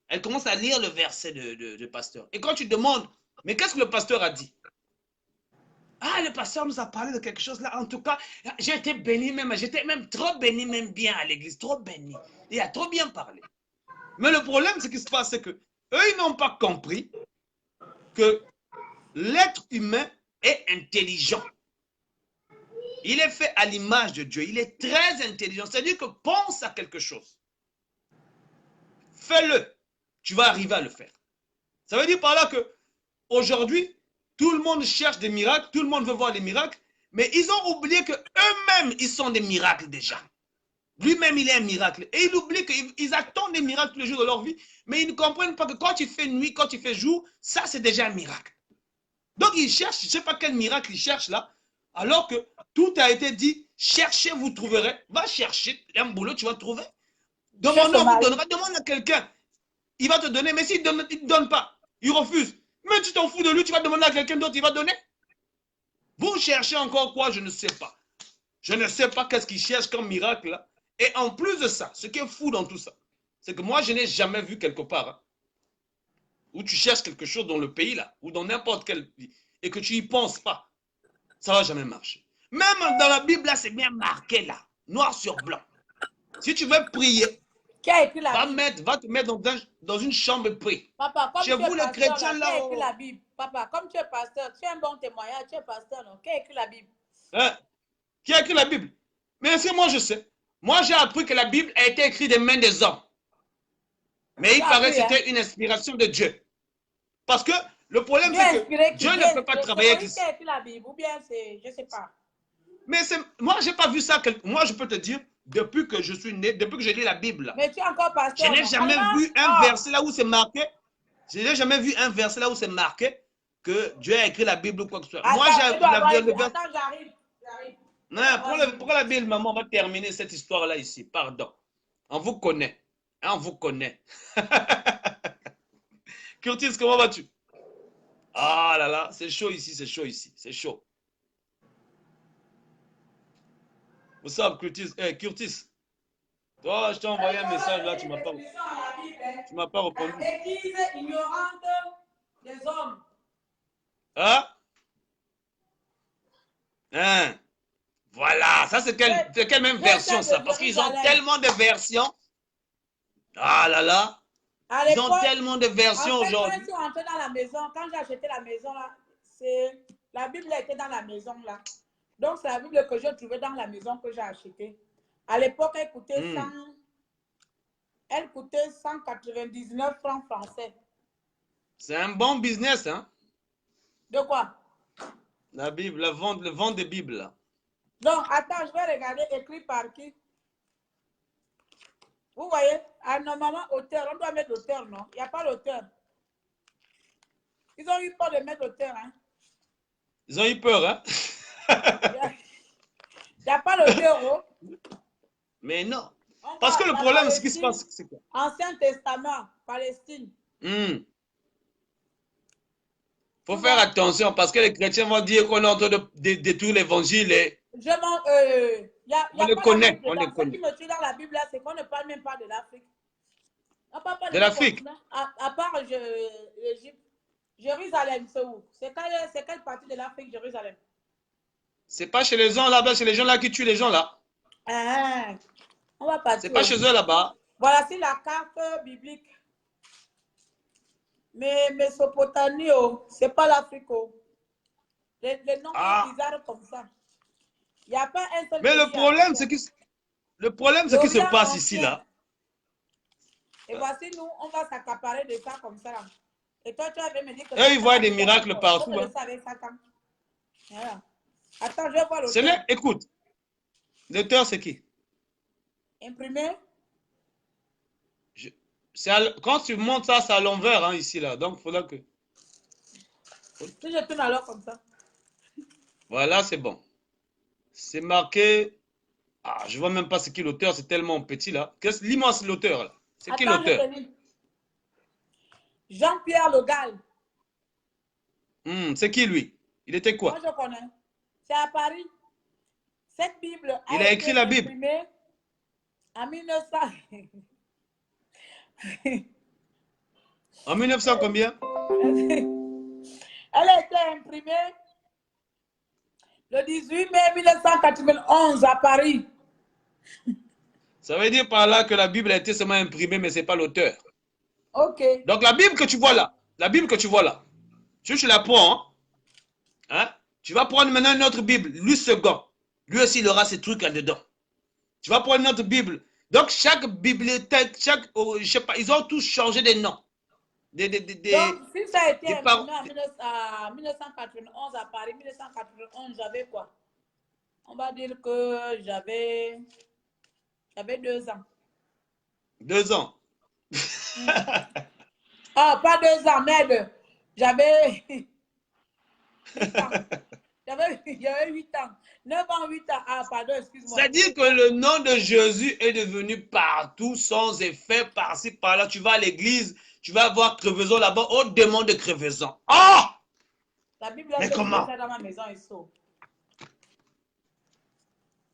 Elle commence à lire le verset de pasteur. Et quand tu demandes, mais qu'est-ce que le pasteur a dit? Ah, le pasteur nous a parlé de quelque chose là. En tout cas, j'ai été béni même. J'étais même trop béni, même bien à l'église. Trop béni. Il a trop bien parlé. Mais le problème, ce qui se passe, c'est que eux, ils n'ont pas compris que l'être humain est intelligent. Il est fait à l'image de Dieu. Il est très intelligent. C'est-à-dire que pense à quelque chose. Fais-le. Tu vas arriver à le faire. Ça veut dire par là que aujourd'hui, tout le monde cherche des miracles, tout le monde veut voir des miracles, mais ils ont oublié qu'eux-mêmes, ils sont des miracles déjà. Lui-même, il est un miracle. Et ils oublient qu'ils attendent des miracles tous les jours de leur vie, mais ils ne comprennent pas que quand il fait nuit, quand il fait jour, ça, c'est déjà un miracle. Donc, ils cherchent, je ne sais pas quel miracle ils cherchent là, alors que tout a été dit, cherchez, vous trouverez. Va chercher un boulot, tu vas trouver. Demande, on vous donnera. Demande à quelqu'un. Il va te donner, mais s'il ne te donne pas, il refuse. Mais tu t'en fous de lui, tu vas demander à quelqu'un d'autre, il va donner. Vous cherchez encore quoi? Je ne sais pas. Je ne sais pas qu'est-ce qu'il cherche comme miracle là. Et en plus de ça, ce qui est fou dans tout ça, c'est que moi, je n'ai jamais vu quelque part hein, où tu cherches quelque chose dans le pays là, ou dans n'importe quel pays, et que tu n'y penses pas. Ça ne va jamais marcher. Même dans la Bible là, c'est bien marqué là, noir sur blanc. Si tu veux prier, qui a écrit la va te mettre dans une chambre de prière. Papa, comme chez vous, les chrétiens là. Qui a écrit la Bible? Papa, comme tu es pasteur, tu es un bon témoignage, tu es pasteur, non? Qui a écrit la Bible? Hein? Qui a écrit la Bible? Mais c'est moi, je sais. Moi, j'ai appris que la Bible a été écrite des mains des hommes. Mais il paraît que c'était une inspiration de Dieu. Parce que le problème, c'est que Dieu ne peut pas travailler avec ça. Qui a écrit la Bible? Ou bien c'est, je ne sais pas. Mais moi, je n'ai pas vu ça. Moi, je peux te dire, depuis que je suis né, depuis que j'ai lu la Bible. Là, mais tu es encore pasteur. Je n'ai jamais vu un verset là où c'est marqué. Je n'ai jamais vu un verset là où c'est marqué que Dieu a écrit la Bible ou quoi que ce soit. Attends, moi, j'ai Attends, j'arrive. Non, pourquoi la Bible, maman, on va terminer cette histoire-là ici. Pardon. On vous connaît. On vous connaît. Curtis, comment vas-tu? Ah là là, c'est chaud ici, c'est chaud ici. C'est chaud. Vous savez, Curtis, Curtis, toi, je t'ai envoyé un message là, tu ne m'as pas répondu. L'église ignorante des hommes. Hein? Hein? Voilà, ça c'est quelle même version ça? Parce qu'ils ont tellement de versions. Ah là là. Ils ont tellement de versions aujourd'hui. Quand je suis rentrée dans la maison, quand j'ai acheté la maison là, la Bible était dans la maison là. Donc c'est la Bible que j'ai trouvée dans la maison que j'ai achetée. À l'époque, elle coûtait 199 francs français. C'est un bon business, hein? De quoi? La Bible, le vente de Bible là. Non, attends, je vais regarder écrit par qui. Vous voyez, normalement, auteur, on doit mettre l'auteur, non? Il n'y a pas l'auteur. Ils ont eu peur de mettre l'auteur, hein? Ils ont eu peur, hein? Il n'y a pas l'auteur, oh? Mais non. Parce que le problème, ce qui se passe, c'est quoi? Ancien Testament, Palestine. Faut faire attention parce que les chrétiens vont dire qu'on est en train de détruire l'évangile. On les connaît. Ce qui me tue dans la Bible, c'est qu'on ne parle même pas de l'Afrique. De l'Afrique? À part l'Égypte. Jérusalem, c'est où? C'est quelle partie de l'Afrique, Jérusalem? C'est pas chez les gens là-bas, c'est les gens là qui tuent les gens là. On va partir. C'est pas chez eux là-bas. Voilà, c'est la carte biblique. Mais Mésopotamie, c'est pas l'Afrique. Les noms Ah, bizarres comme ça. Il n'y a pas un seul mais pays le problème, africain. ce qui se L'Orient passe ici, ancien. là. Et voici, nous, on va s'accaparer de ça comme ça. Là. Et toi, tu avais me dit que Eux, ça, ils ça voient va des faire miracles encore. Il faut partout. que Hein. le savais ça quand. Voilà. Attends, je vais voir l'auteur. Écoute, l'auteur, c'est qui? Imprimé. Quand tu montes ça, c'est à l'envers, hein, ici, là. Donc, il faudra que... Si je tourne alors comme ça. Voilà, c'est bon. C'est marqué... Ah, je vois même pas c'est qui l'auteur, c'est tellement petit, là. Lis-moi l'auteur, là. C'est qui Attends, je l'auteur? te lis. Jean-Pierre Le Gall. C'est qui, lui? Il était Moi, quoi? je connais. C'est à Paris. Cette Bible Il a a été écrit la Bible. imprimée en 1900. En 1900 combien? Elle a été imprimée le 18 mai 1991 à Paris. Ça veut dire par là que la Bible a été seulement imprimée, mais ce n'est pas l'auteur. Ok. Donc la Bible que tu vois là, tu la prends, hein? Tu vas prendre maintenant une autre Bible, lui second. Lui aussi, il aura ces trucs là-dedans. Tu vas prendre une autre Bible. Donc chaque bibliothèque, je sais pas, ils ont tous changé des noms. Donc, si ça a été imprimé en 1991 à Paris, 1991, j'avais quoi? On va dire que j'avais 2 ans. 2 ans. Ah, pas 2 ans, merde. J'avais 8 ans. J'avais 8 ans. 9 ans, 8 ans. Ah, pardon, excuse-moi. C'est-à-dire que le nom de Jésus est devenu partout, sans effet, par-ci, par-là. Tu vas à l'église, tu vas voir crevaison là-bas, oh, démon de crevaison. Oh! La Bible, Mais je comment? dans ma maison, il saut.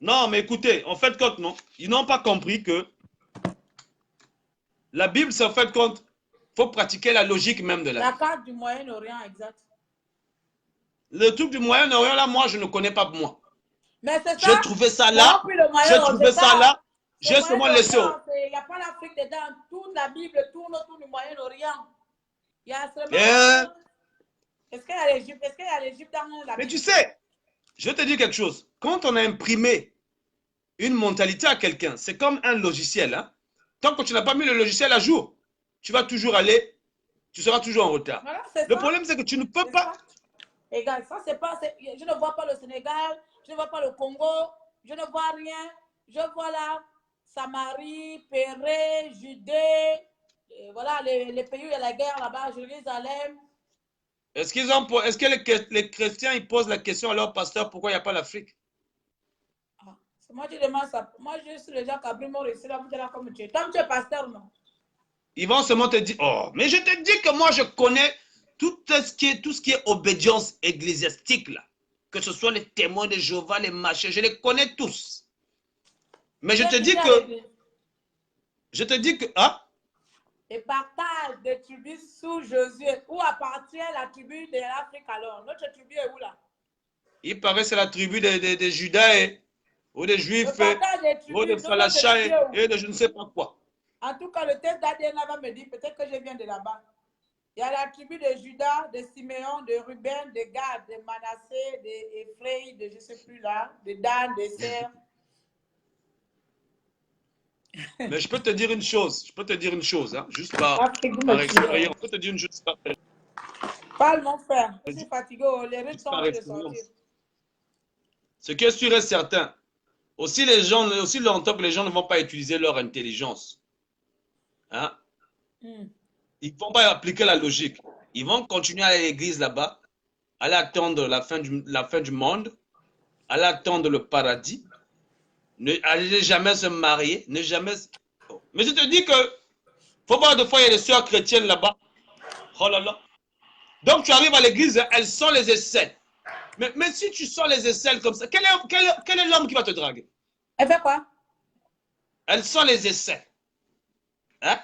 Non, mais écoutez, en fait, non, ils n'ont pas compris que la Bible, c'est en fait compte, il faut pratiquer la logique même de la La Bible. carte du Moyen-Orient, exact. Le truc du Moyen-Orient, là, moi, je ne connais pas moi. Mais c'est ça. J'ai trouvé ça là, j'ai trouvé ça là, j'ai seulement laissé. Il n'y a pas l'Afrique dedans. Toute la Bible tourne autour du Moyen-Orient. Il y a seulement... Est-ce qu'il y a l'Égypte? Est-ce qu'il y a l'Égypte dans la Bible? Mais tu sais, je vais te dire quelque chose. Quand on a imprimé une mentalité à quelqu'un, c'est comme un logiciel. Hein? Tant que tu n'as pas mis le logiciel à jour, tu vas toujours aller, tu seras toujours en retard. Voilà, le problème, c'est que tu ne peux pas... Égal, ça c'est pas... Je ne vois pas le Sénégal, je ne vois pas le Congo, je ne vois rien. Je vois là Samarie, Péré, Judée, voilà les pays où il y a la guerre là-bas, Jérusalem. Est-ce que les chrétiens ils posent la question à leur pasteur pourquoi il n'y a pas l'Afrique? Ah, c'est moi qui demande ça. Moi, je suis le Jacques Abri Maurice, là, vous êtes là comme tu es. Tant que tu es pasteur, non? Ils vont seulement te dire, oh, mais je te dis que moi je connais tout ce qui est obédience ecclésiastique là. Que ce soit les témoins de Jéhovah, les machins, je les connais tous. Mais je te dis que, hein? Et partage des tribus sous Josué. Où appartient la tribu de l'Afrique alors? Notre tribu est où là? Il paraît que c'est la tribu des Judas ou des Juifs ou des Falachas et de je ne sais pas quoi. En tout cas, le test d'ADN va me dire peut-être que je viens de là-bas. Il y a la tribu de Judas, de Siméon, de Ruben, de Gad, de Manassé, d'Ephraïm, de je ne sais plus là, de Dan, de Serre. Mais je peux te dire une chose, hein, juste par expérience. Je peux te dire une chose. Parle mon frère, je suis fatigué, les rythmes sont en train de sortir. Ce qui est sûr et certain, aussi longtemps que les gens ne vont pas utiliser leur intelligence, hein, ils ne vont pas appliquer la logique. Ils vont continuer à aller à l'église là-bas, aller attendre la fin du monde, aller attendre le paradis, ne jamais se marier, ne jamais... Mais je te dis que, faut voir des fois, il y a des sœurs chrétiennes là-bas. Oh là là. Donc tu arrives à l'église, elles sont les aisselles. Mais si tu sors les aisselles comme ça, quel est l'homme qui va te draguer? Elle fait quoi? Elles sont les aisselles. Hein?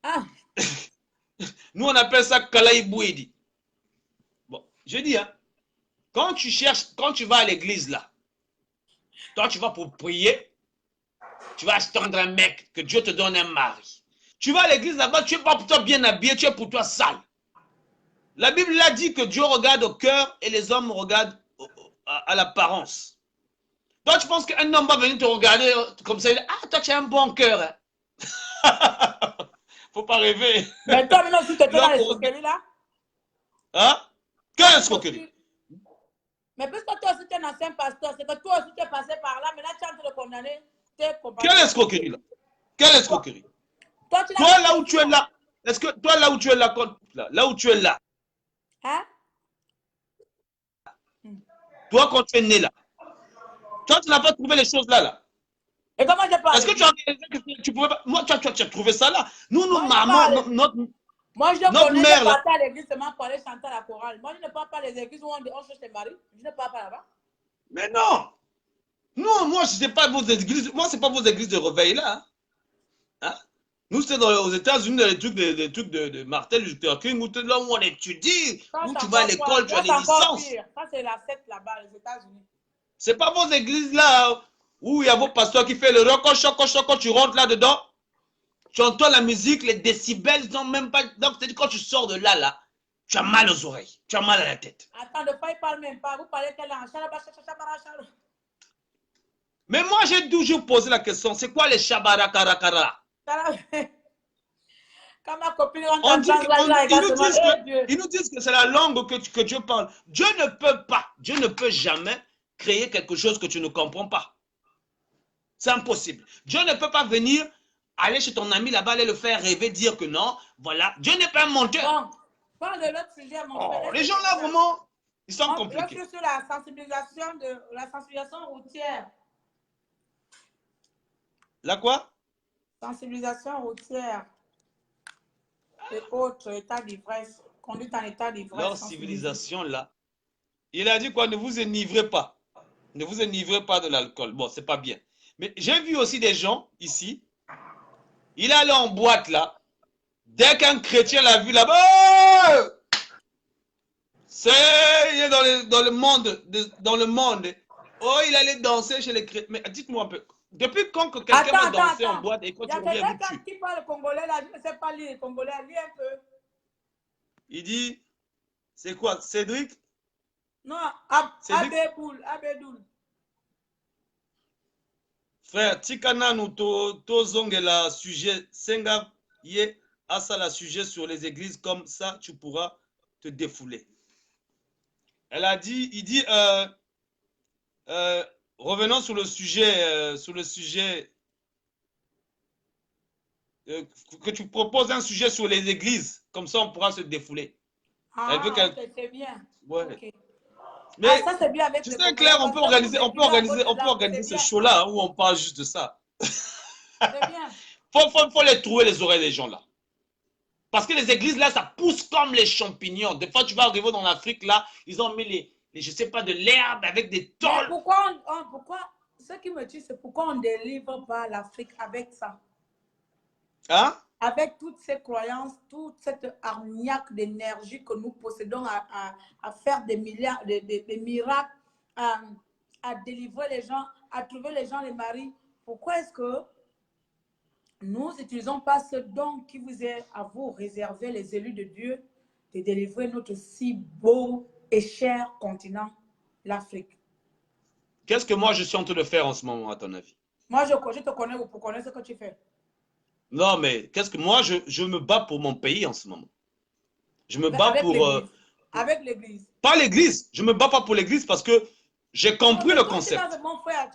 Ah. Nous, on appelle ça Kalaïbouidi. Bon, je dis, hein, quand tu vas à l'église là, toi, tu vas pour prier, tu vas attendre un mec, que Dieu te donne un mari. Tu vas à l'église là-bas, tu n'es pas pour toi bien habillé, tu es pour toi sale. La Bible l'a dit que Dieu regarde au cœur et les hommes regardent à l'apparence. Toi, tu penses qu'un homme va venir te regarder comme ça, il dit, ah, toi, tu as un bon cœur. Faut pas rêver. Mais toi, maintenant, si tu es Il va dans les te regarder. escroqueries là, Hein? toi, Quelle tu te escroquerie? suis. Mais puisque toi aussi tu es un ancien pasteur, c'est que toi aussi tu es passé par là, maintenant tu es en train de condamner tes Quelle compatriotes. escroquerie là? Quelle Toi, escroquerie? toi, tu n'as Toi, pas là où tu es confiance. là, est-ce que toi, là où tu es là, là où tu es là, Hein? toi, quand tu es né là, toi, tu n'as pas trouvé les choses là, là. Et comment je parle à Est-ce que tu as l'église? réalisé que tu pouvais pas. Moi, tu as trouvé ça là. Nous, nos Moi, je parle mamans, à l'église. Moi, je notre connais, je mère là. partais à l'église seulement pour aller chanter à la chorale. Moi, je ne parle pas les églises où on cherche les maris. Je ne parle pas là-bas. Mais non! Non, moi, je sais pas vos églises. Moi, c'est pas vos églises de réveil là. Hein? Nous, c'est aux États-Unis, des trucs de Martin Luther King, où là où on étudie, Ça, où c'est tu vas à encore quoi? l'école, tu as Ça, des c'est encore licences. pire. Ça, c'est la secte là-bas, les États-Unis. C'est pas vos églises là où il y a vos pasteurs qui font le rock, quand tu rentres là-dedans, tu entends la musique, les décibels, ils sont même pas. Donc, c'est-à-dire quand tu sors de là, là, tu as mal aux oreilles, tu as mal à la tête. Attends, de fois, il parle même pas. Vous parlez quelle langue? Mais moi, j'ai toujours posé la question, c'est quoi les shabarakarakara? Quand ma copine rentre On en dit France, là, il ils regarde nous devant, disent que, Dieu. ils nous disent que c'est la langue que Dieu parle. Dieu ne peut pas, Dieu ne peut jamais créer quelque chose que tu ne comprends pas. C'est impossible. Dieu ne peut pas venir, aller chez ton ami là-bas, aller le faire rêver, dire que non, voilà. Dieu n'est pas un menteur. Bon, parle de l'autre sujet, mon frère. Oh, les gens là, vraiment, ils sont Là, compliqués. je suis sur la sensibilisation routière. Là quoi? Sensibilisation routière et autres états d'ivresse. Conduite en état Leur d'ivresse, sensibilisée. civilisation là, il a dit quoi? Ne vous enivrez pas. Ne vous enivrez pas de l'alcool. Bon, c'est pas bien. Mais j'ai vu aussi des gens ici, il est allé en boîte là, dès qu'un chrétien l'a vu là-bas, c'est dans le monde, dans le monde. Oh, il allait danser chez les chrétiens. Mais dites-moi un peu, depuis quand que quelqu'un va danser en boîte et quand Il y tu a reviens, quelqu'un vous tue? qui parle congolais là, je ne sais pas lire le congolais, lis un peu. Il dit, c'est quoi, Cédric? Non, Cédric? Abédoul. Frère, tikana nous tozongela sujet, senga ye asala sujet sur les églises, comme ça tu pourras te défouler. Elle a dit, il dit, revenons sur le sujet, que tu proposes un sujet sur les églises, comme ça on pourra se défouler. Elle veut Ah, qu'elle. ok, c'est bien. Ouais. Okay. Mais Ah, ça c'est bien avec tu le sais, congolais. Claire, on peut organiser, on peut organiser, on peut C'est organiser ce bien. show-là hein, où on parle juste de ça. C'est bien. Faut les trouver les oreilles des gens là. Parce que les églises là, ça pousse comme les champignons. Des fois, tu vas arriver dans l'Afrique là, ils ont mis je sais pas, de l'herbe avec des Mais tôles. pourquoi, ce qui me tue, c'est pourquoi on ne délivre pas l'Afrique avec ça? Hein? Avec toutes ces croyances, toute cette arniaque d'énergie que nous possédons à faire des milliards, des miracles, à délivrer les gens, à trouver les gens les maris. Pourquoi est-ce que nous n'utilisons pas ce don qui vous est à vous réservé, les élus de Dieu, de délivrer notre si beau et cher continent, l'Afrique? Qu'est-ce que moi je suis en train de faire en ce moment, à ton avis? Moi, je te connais pour connaître ce que tu fais. Non, mais qu'est-ce que moi je me bats pour mon pays en ce moment. Je me bats Avec pour. l'Église. Avec l'Église. Pas l'Église. Je me bats pas pour l'Église parce que j'ai compris le concept. Mon frère,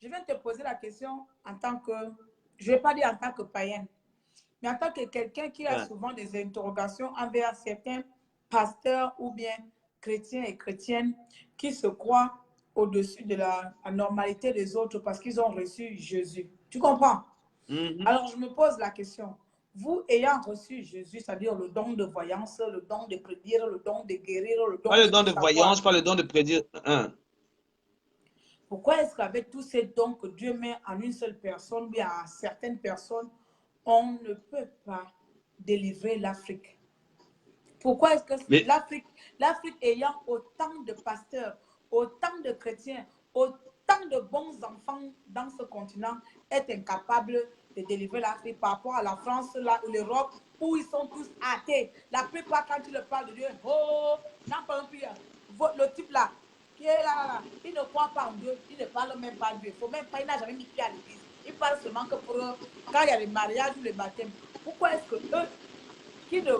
je viens de te poser la question en tant que, je ne vais pas dire en tant que païenne, mais en tant que quelqu'un qui a souvent des interrogations envers certains pasteurs ou bien chrétiens et chrétiennes qui se croient au-dessus de la normalité des autres parce qu'ils ont reçu Jésus. Tu comprends? Alors, je me pose la question. Vous ayant reçu Jésus, c'est-à-dire le don de voyance, le don de prédire, le don de guérir, le don pas le don de voyance, pas le don de prédire. Pourquoi est-ce qu'avec tous ces dons que Dieu met en une seule personne, bien à certaines personnes, on ne peut pas délivrer l'Afrique? Pourquoi est-ce que l'Afrique ayant autant de pasteurs, autant de chrétiens, autant de bons enfants dans ce continent, est incapable de délivrer l'Afrique par rapport à la France, l'Europe, où ils sont tous athées. La plupart, quand tu leur parles de Dieu, oh, n'en parle plus. Le type là, qui est là, il ne croit pas en Dieu, il ne parle même pas de Dieu. Il faut même pas, il n'a jamais mis pied à l'église. Il parle seulement que pour quand il y a les mariages ou les baptêmes. Pourquoi est-ce que eux, qui ne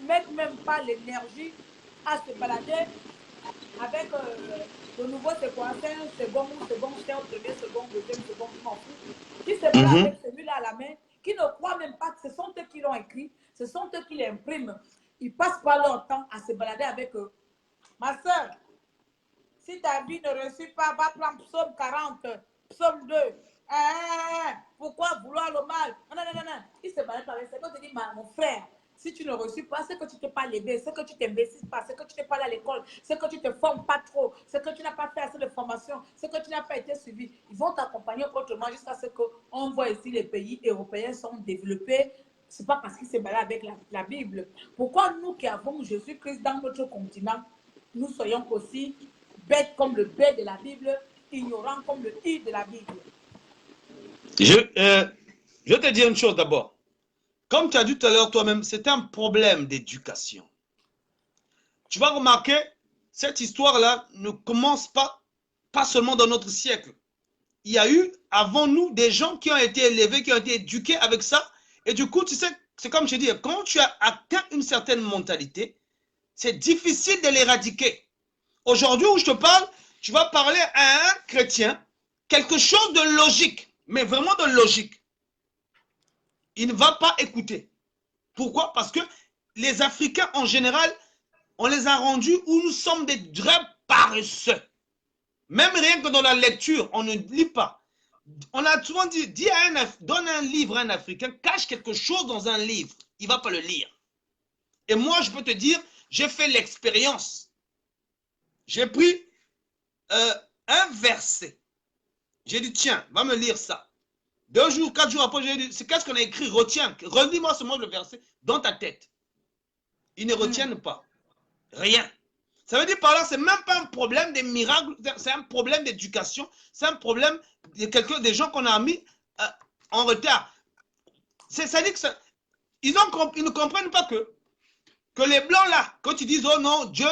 mettent même pas l'énergie à se balader avec de nouveau séquencé, second ou second, premier, second, deuxième, second, je m'en fous, qui se baladent avec celui-là à la main, qui ne croient même pas que ce sont eux qui l'ont écrit, ce sont eux qui l'impriment. Ils passent pas leur temps à se balader avec eux. Ma soeur, si ta vie ne réussit pas, va prendre psaume 40, psaume 2. Pourquoi vouloir le mal? Non, non, non, non. Il se balade avec ça. Quand tu dis, mon frère, si tu ne reçus pas, c'est que tu ne t'es pas levé, c'est que tu t'investis pas, c'est que tu n'es pas allé à l'école, c'est que tu ne te formes pas trop, c'est que tu n'as pas fait assez de formation, c'est que tu n'as pas été suivi. Ils vont t'accompagner autrement jusqu'à ce qu'on voit ici les pays européens sont développés. Ce n'est pas parce qu'ils se baladent avec la Bible. Pourquoi nous qui avons Jésus-Christ dans notre continent, nous soyons aussi bêtes comme le B de la Bible, ignorants comme le I de la Bible? Je vais te dire une chose d'abord. Comme tu as dit tout à l'heure toi-même, c'est un problème d'éducation. Tu vas remarquer, cette histoire-là ne commence pas seulement dans notre siècle. Il y a eu avant nous des gens qui ont été élevés, qui ont été éduqués avec ça. Et du coup, tu sais, c'est comme je dis, quand tu as atteint une certaine mentalité, c'est difficile de l'éradiquer. Aujourd'hui où je te parle, tu vas parler à un chrétien, quelque chose de logique, mais vraiment de logique. Il ne va pas écouter. Pourquoi? Parce que les Africains en général, on les a rendus où nous sommes des vrais paresseux. Même rien que dans la lecture, on ne lit pas. On a souvent dit, donne un livre à un Africain, cache quelque chose dans un livre, il ne va pas le lire. Et moi, je peux te dire, j'ai fait l'expérience. J'ai pris un verset. J'ai dit, tiens, va me lire ça. 2 jours, 4 jours après, j'ai dit, c'est qu'est-ce qu'on a écrit? Retiens, relis-moi ce mot le verset dans ta tête. Ils ne retiennent pas. Rien. Ça veut dire par là, c'est même pas un problème des miracles, c'est un problème d'éducation, c'est un problème de des gens qu'on a mis en retard. Ça dit que ça, ils ne comprennent pas que les blancs là, quand ils disent oh non, Dieu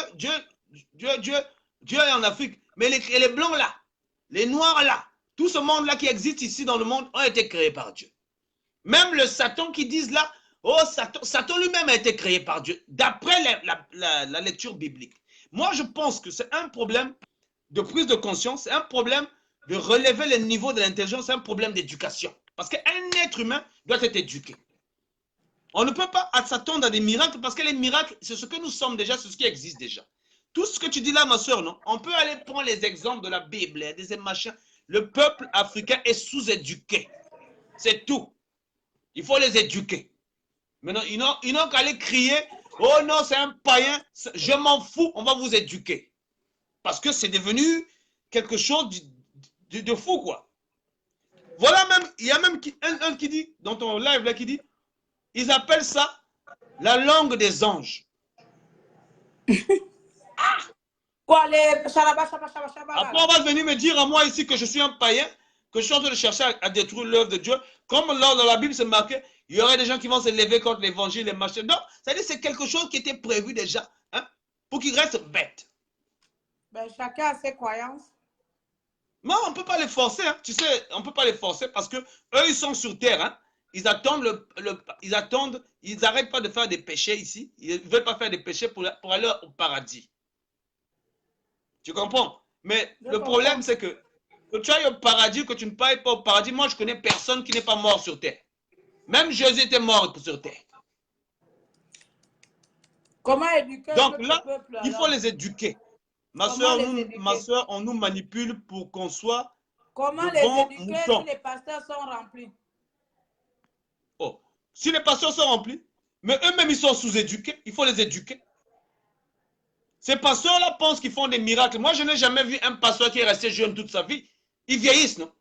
est en Afrique, mais les blancs là, les noirs là, tout ce monde là qui existe ici dans le monde ont été créés par Dieu. Même le Satan qui disent là, oh Satan lui-même a été créé par Dieu, d'après la lecture biblique. Moi, je pense que c'est un problème de prise de conscience, c'est un problème de relever le niveau de l'intelligence, c'est un problème d'éducation. Parce qu'un être humain doit être éduqué. On ne peut pas s'attendre à des miracles parce que les miracles, c'est ce que nous sommes déjà, c'est ce qui existe déjà. Tout ce que tu dis là, ma soeur, non? On peut aller prendre les exemples de la Bible, des machins. Le peuple africain est sous-éduqué. C'est tout. Il faut les éduquer. Maintenant, ils n'ont qu'à aller crier, oh non, c'est un païen, je m'en fous, on va vous éduquer. Parce que c'est devenu quelque chose de fou, quoi. Voilà même, il y a même un qui dit, dans ton live là, qui dit, ils appellent ça la langue des anges. Quoi, les... Après, on va venir me dire à moi ici que je suis un païen, que je suis en train de chercher à détruire l'œuvre de Dieu. Comme là, dans la Bible, c'est marqué, il y aurait des gens qui vont se lever contre l'évangile, les machins. Non, c'est-à-dire c'est quelque chose qui était prévu déjà, hein, pour qu'ils restent bêtes. Ben, chacun a ses croyances. Non, on ne peut pas les forcer, hein. Tu sais, on ne peut pas les forcer parce que eux, ils sont sur terre, hein. Ils attendent, ils n'arrêtent pas de faire des péchés ici. Ils ne veulent pas faire des péchés pour aller au paradis. Tu comprends? Mais le problème, c'est que tu ailles au paradis, que tu ne pailles pas au paradis. Moi, je connais personne qui n'est pas mort sur terre. Même Jésus était mort sur terre. Comment éduquer donc là, peuple, il faut les éduquer. Ma soeur, on nous manipule pour qu'on soit comment de les bons éduquer moutons. si les pasteurs sont remplis? Oh, si les pasteurs sont remplis, mais eux-mêmes, ils sont sous-éduqués. Il faut les éduquer. Ces pasteurs-là pensent qu'ils font des miracles. Moi, je n'ai jamais vu un pasteur qui est resté jeune toute sa vie. Ils vieillissent, non?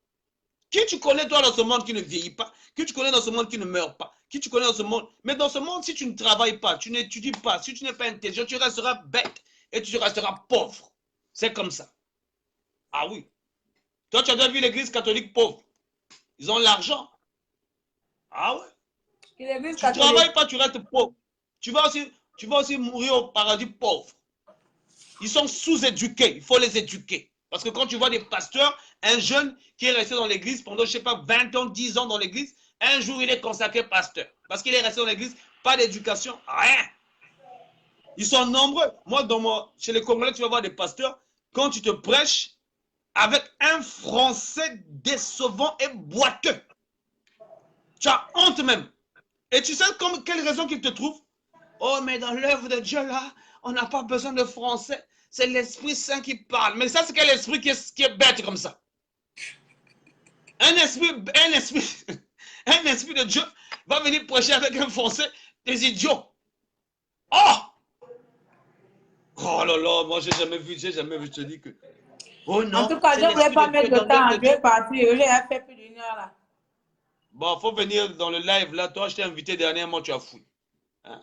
Qui tu connais, toi, dans ce monde qui ne vieillit pas? Qui tu connais dans ce monde qui ne meurt pas? Qui tu connais dans ce monde? Mais dans ce monde, si tu ne travailles pas, tu n'étudies pas, si tu n'es pas intelligent, tu resteras bête et tu resteras pauvre. C'est comme ça. Ah oui. Toi, tu as déjà vu l'église catholique pauvre. Ils ont l'argent. Ah ouais. L'église Tu ne catholique. travailles pas, tu restes pauvre. Tu vas aussi mourir au paradis pauvre. Ils sont sous-éduqués, il faut les éduquer. Parce que quand tu vois des pasteurs, un jeune qui est resté dans l'église pendant, je ne sais pas, 20 ans, 10 ans dans l'église, un jour il est consacré pasteur. Parce qu'il est resté dans l'église, pas d'éducation, rien. Ils sont nombreux. Moi, chez les Congolais, tu vas voir des pasteurs, quand tu te prêches, avec un français décevant et boiteux. Tu as honte même. Et tu sais quelle raison qu'ils te trouvent? Oh, mais dans l'œuvre de Dieu, là, on n'a pas besoin de français. C'est l'Esprit Saint qui parle. Mais ça, c'est quel esprit qui est bête comme ça? Un esprit de Dieu va venir prêcher avec un français, des idiots. Oh! Oh là là, moi, j'ai jamais vu, je te dis que... Oh En non, tout cas, je ne voulais pas de mettre Dieu, le dans temps. l'œuvre Je de Dieu. vais partir. J'ai fait plus d'une heure là. Bon, il faut venir dans le live là. Toi, je t'ai invité dernièrement, tu as fouillé. Hein?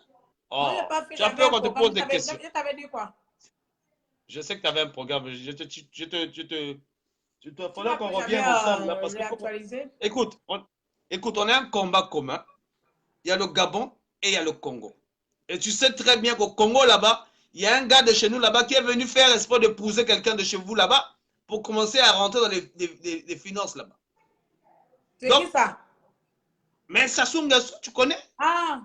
Non, je n'ai Oh, pas fait. tu as J'avais peur un qu'on te programme. pose des questions. Je t'avais dit quoi? Je sais que tu avais un programme. Il Tu faudrait m'as qu'on que revienne j'avais ensemble là. Parce que réactualisé. écoute, on a un combat commun. Il y a le Gabon et il y a le Congo. Et tu sais très bien qu'au Congo là-bas, il y a un gars de chez nous là-bas qui est venu faire espoir d'épouser quelqu'un de chez vous là-bas pour commencer à rentrer dans les finances là-bas. C'est Donc, qui ça? mais Sassou Nguesso, tu connais? Ah,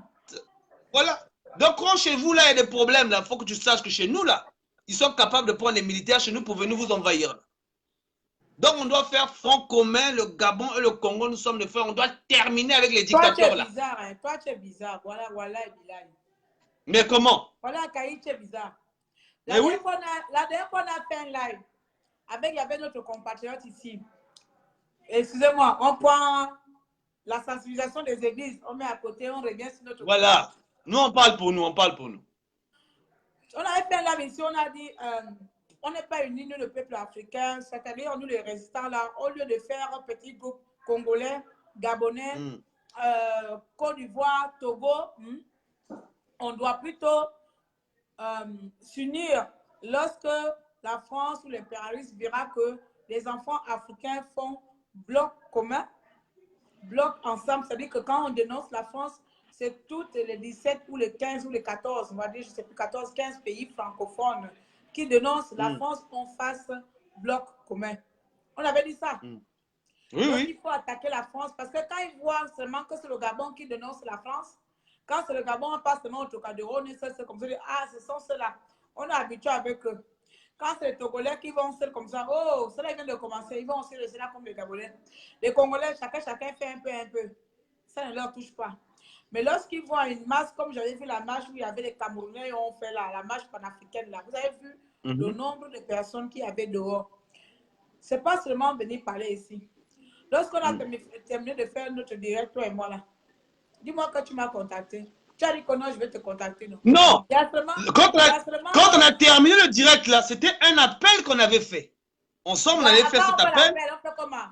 Voilà. Donc, quand chez vous, là, il y a des problèmes, il faut que tu saches que chez nous, là, ils sont capables de prendre des militaires chez nous pour venir vous envahir. Donc, on doit faire front commun, le Gabon et le Congo, nous sommes des frères. On doit terminer avec les toi tu dictateurs, es là. bizarre. Hein? Toi tu es bizarre. Voilà, voilà, et Bilal. Mais comment? Voilà, Kaï, tu es bizarre. Mais oui. La dernière fois, on a fait un live. Il y avait notre compatriote ici. Excusez-moi, on prend la sensibilisation des églises, on met à côté, on revient sur notre... Voilà. Nous, on parle pour nous, on parle pour nous. On avait fait là, ici, on a dit, on n'est pas unis, nous, le peuple africain, c'est-à-dire nous, les résistants, là, au lieu de faire un petit groupe congolais, gabonais, Côte d'Ivoire, Togo, on doit plutôt s'unir lorsque la France ou l'impérialisme verra que les enfants africains font bloc commun, bloc ensemble, c'est-à-dire que quand on dénonce la France, c'est toutes les 17 ou les 15 ou les 14, on va dire, je ne sais plus, 14, 15 pays francophones qui dénoncent la France qu'on fasse bloc commun. On avait dit ça. Oui, Donc, oui. il faut attaquer la France parce que quand ils voient seulement que c'est le Gabon qui dénonce la France, quand c'est le Gabon, on passe seulement au Trocadéro, c'est comme ça, ah, ce sont ceux-là. On est habitué avec eux. Quand c'est les Togolais qui vont seuls comme ça, oh, ceux-là viennent de commencer, ils vont aussi rester là comme les Gabonais. Les Congolais, chacun fait un peu. Ça ne leur touche pas. Mais lorsqu'ils voient une masse, comme j'avais vu la marche où il y avait les Camerounais, et on fait là, la marche panafricaine, là, vous avez vu le nombre de personnes qui avaient dehors. Ce n'est pas seulement venir parler ici. Lorsqu'on a terminé de faire notre direct, toi et moi là, dis-moi que tu m'as contacté. Tu as dit que non, je vais te contacter. Non. Non. Quand on a terminé le direct là, c'était un appel qu'on avait fait. Ensemble, on avait fait cet appel. On fait comment?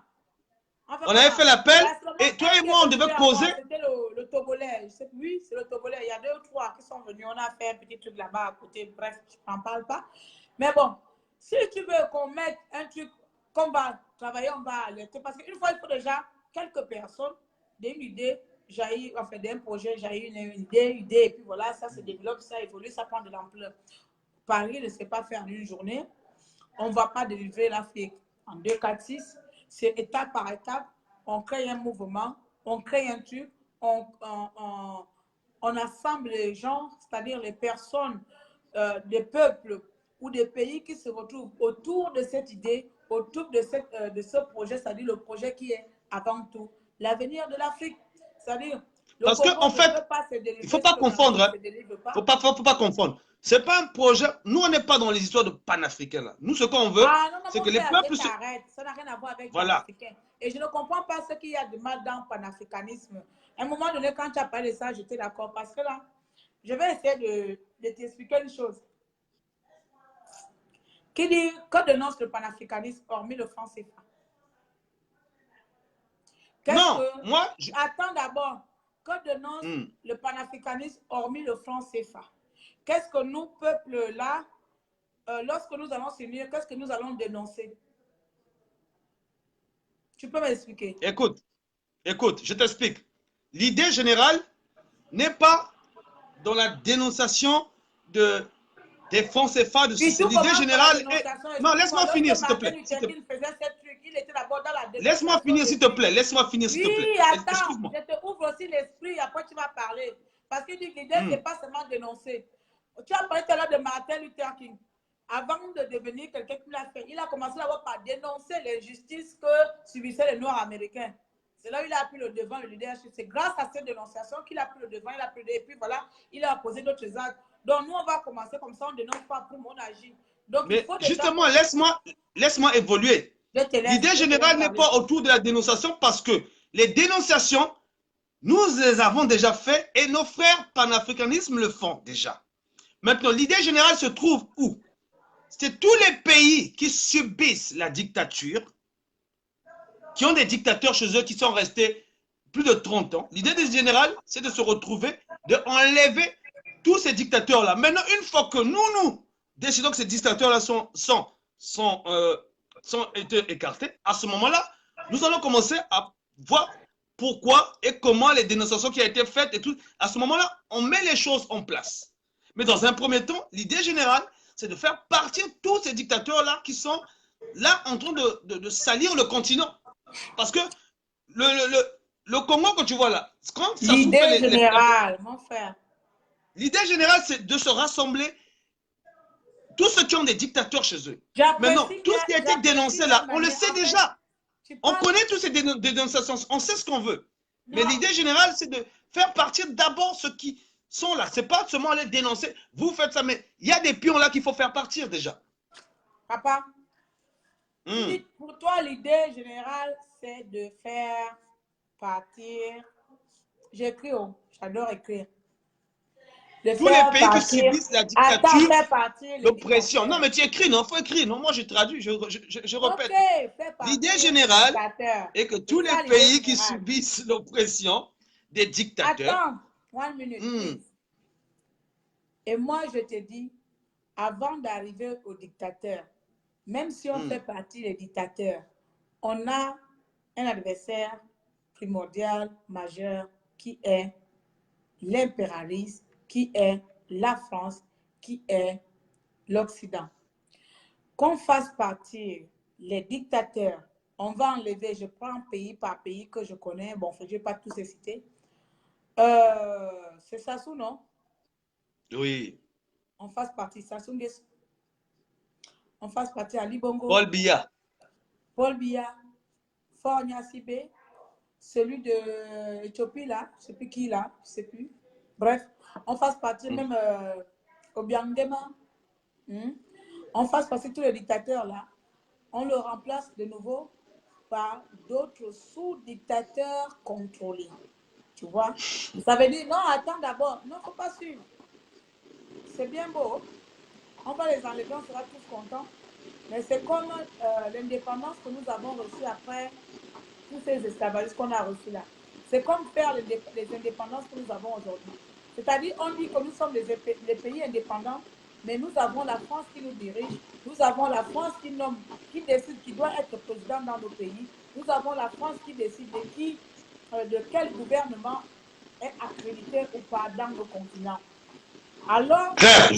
On avait fait l'appel et toi et moi, on devait poser. C'était le Togolais. Oui, c'est le Togolais. Il y a 2 ou 3 qui sont venus. On a fait un petit truc là-bas à côté. Bref, je n'en parle pas. Mais bon, si tu veux qu'on mette un truc qu'on va travailler, on va alerter. Parce qu'une fois, il faut déjà quelques personnes, d'une idée, jaillit, enfin d'un projet, jaillit une idée, et puis voilà, ça se développe, ça évolue, ça prend de l'ampleur. Paris ne sait pas faire en une journée. On ne va pas délivrer l'Afrique en 2, 4, 6. C'est étape par étape. On crée un mouvement, on crée un truc, on assemble les gens, c'est-à-dire les personnes, des peuples ou des pays qui se retrouvent autour de cette idée, autour de ce projet, c'est-à-dire le projet qui est avant tout l'avenir de l'Afrique. C'est-à-dire, parce qu'en fait, il ne faut pas confondre. Il ne faut pas confondre. Ce n'est pas un projet. Nous, on n'est pas dans les histoires de panafricains. Là. Nous, ce qu'on veut, c'est que les peuples... Arrête. Ça n'a rien à voir avec voilà. les Africains. Et je ne comprends pas ce qu'il y a de mal dans le panafricanisme. À un moment donné, quand tu as parlé de ça, j'étais d'accord. Parce que là, je vais essayer de t'expliquer une chose. Qui dit que dénonce le panafricanisme hormis le franc CFA? Non, moi... Attends d'abord. Que dénonce le panafricanisme hormis le franc CFA? Qu'est-ce que nous, peuple-là, lorsque nous allons s'unir, qu'est-ce que nous allons dénoncer? Tu peux m'expliquer? Écoute, je t'explique. L'idée générale, n'est pas dans la dénonciation des fonds CFA, de l'idée générale. Non, laisse-moi finir, s'il te plaît. Laisse-moi finir, s'il te plaît. Laisse-moi finir, s'il te plaît. Oui, attends, je te ouvre aussi l'esprit, après tu vas parler. Parce que l'idée, ce n'est pas seulement dénoncer. Tu as parlé tout à l'heure de Martin Luther King. Avant de devenir quelqu'un qui l'a fait, il a commencé d'abord par dénoncer l'injustice que subissaient les Noirs américains. C'est là où il a pris le devant, le leadership. C'est grâce à cette dénonciation qu'il a pris le devant, et puis voilà, il a posé d'autres actes. Donc nous, on va commencer comme ça, on ne dénonce pas pour mon agir. Donc, mais justement, laisse-moi évoluer. L'idée générale n'est pas autour de la dénonciation parce que les dénonciations, nous les avons déjà fait et nos frères panafricanisme le font déjà. Maintenant, l'idée générale se trouve où? C'est tous les pays qui subissent la dictature, qui ont des dictateurs chez eux qui sont restés plus de 30 ans. L'idée générale, c'est de se retrouver, d'enlever tous ces dictateurs-là. Maintenant, une fois que nous décidons que ces dictateurs-là sont été écartés, à ce moment-là, nous allons commencer à voir pourquoi et comment les dénonciations qui ont été faites et tout. À ce moment-là, on met les choses en place. Mais dans un premier temps, l'idée générale, c'est de faire partir tous ces dictateurs-là qui sont là en train de salir le continent. Parce que le Congo que tu vois là, quand ça l'idée générale, mon frère. L'idée générale, c'est de se rassembler tous ceux qui ont des dictateurs chez eux. Maintenant, tout ce qui a été dénoncé là, on le sait déjà. On connaît tous ces dénonciations, on sait ce qu'on veut. Mais l'idée générale, c'est de faire partir d'abord ceux qui sont là. C'est pas seulement aller dénoncer, vous faites ça, mais il y a des pions là qu'il faut faire partir déjà. Papa, pour toi, l'idée générale, c'est de faire partir. J'écris, j'adore écrire. Tous les pays qui subissent la dictature, l'oppression. Non, mais tu écris, non, il faut écrire. Non, moi, je traduis, je répète. L'idée générale est que tous les pays qui subissent l'oppression des dictateurs. Attends, 1 minute. Et moi, je te dis, avant d'arriver aux dictateurs, même si on fait partie des dictateurs, on a un adversaire primordial, majeur, qui est l'impérialisme, qui est la France, qui est l'Occident. Qu'on fasse partir les dictateurs, on va enlever, je prends pays par pays que je connais, bon, je ne vais pas tous les citer. C'est Sassou, non? Oui. On fasse partie Sassou Nguesso. On fasse partie Ali Bongo. Paul Biya. Paul Biya. Faure Gnassingbé. Celui de Éthiopie, là, je ne sais plus qui, là, je ne sais plus. Bref, on fasse partie même Obiangema. On fasse partie tous les dictateurs, là. On le remplace de nouveau par d'autres sous-dictateurs contrôlés. Tu vois? Ça veut dire, non, attends d'abord. Non, il ne faut pas suivre. C'est bien beau. On va les enlever, on sera tous contents. Mais c'est comme l'indépendance que nous avons reçue après tous ces esclavagistes qu'on a reçus là. C'est comme faire les indépendances que nous avons aujourd'hui. C'est-à-dire, on dit que nous sommes les pays indépendants, mais nous avons la France qui nous dirige, nous avons la France qui nomme, qui décide qui doit être président dans nos pays, nous avons la France qui décide de quel gouvernement est accrédité ou pas dans nos continents. Alors, frère,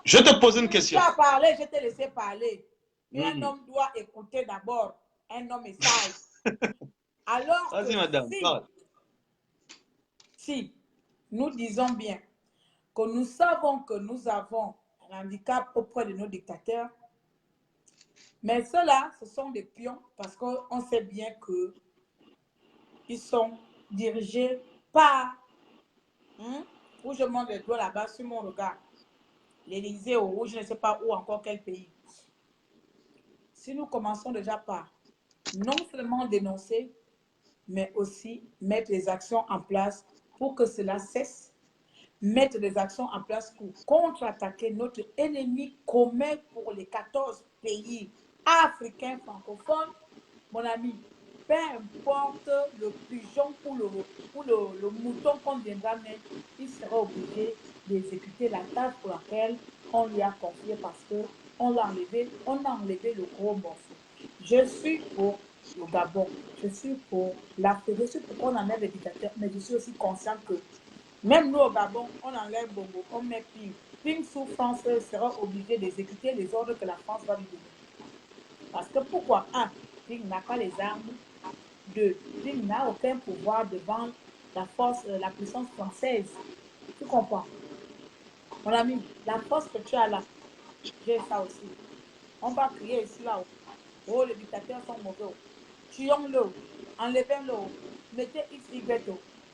je te pose une question. Tu as parlé, je t'ai laissé parler. Mais un homme doit écouter d'abord. Un homme est sage. Alors, vas-y, madame, si nous disons bien que nous savons que nous avons un handicap auprès de nos dictateurs, mais ceux-là, ce sont des pions parce qu'on sait bien qu'ils sont dirigés par, où je monte les doigts là-bas sur mon regard, l'Élysée ou je ne sais pas où encore quel pays. Si nous commençons déjà par non seulement dénoncer, mais aussi mettre des actions en place pour que cela cesse, mettre des actions en place pour contre-attaquer notre ennemi commun pour les 14 pays africains francophones, mon ami, peu importe le pigeon ou le mouton qu'on viendra mettre, il sera obligé d'exécuter la tâche pour laquelle on lui a confié parce qu'on l'a enlevé, on a enlevé le gros morceau. Je suis pour le Gabon, je suis pour l'Afrique, je suis pour qu'on enlève les dictateurs, mais je suis aussi conscient que Même nous au Gabon, on enlève Bongo, on met Ping. Ping sous France sera obligé d'exécuter les ordres que la France va lui donner. Parce que pourquoi? Un, Ping n'a pas les armes. Deux, Ping n'a aucun pouvoir devant la force, la puissance française. Tu comprends? Mon ami, la force que tu as là, j'ai ça aussi. On va crier ici là-haut. Oh, les dictateurs sont mauvais. Tuons-le, enlevons-le, mettez X, Y.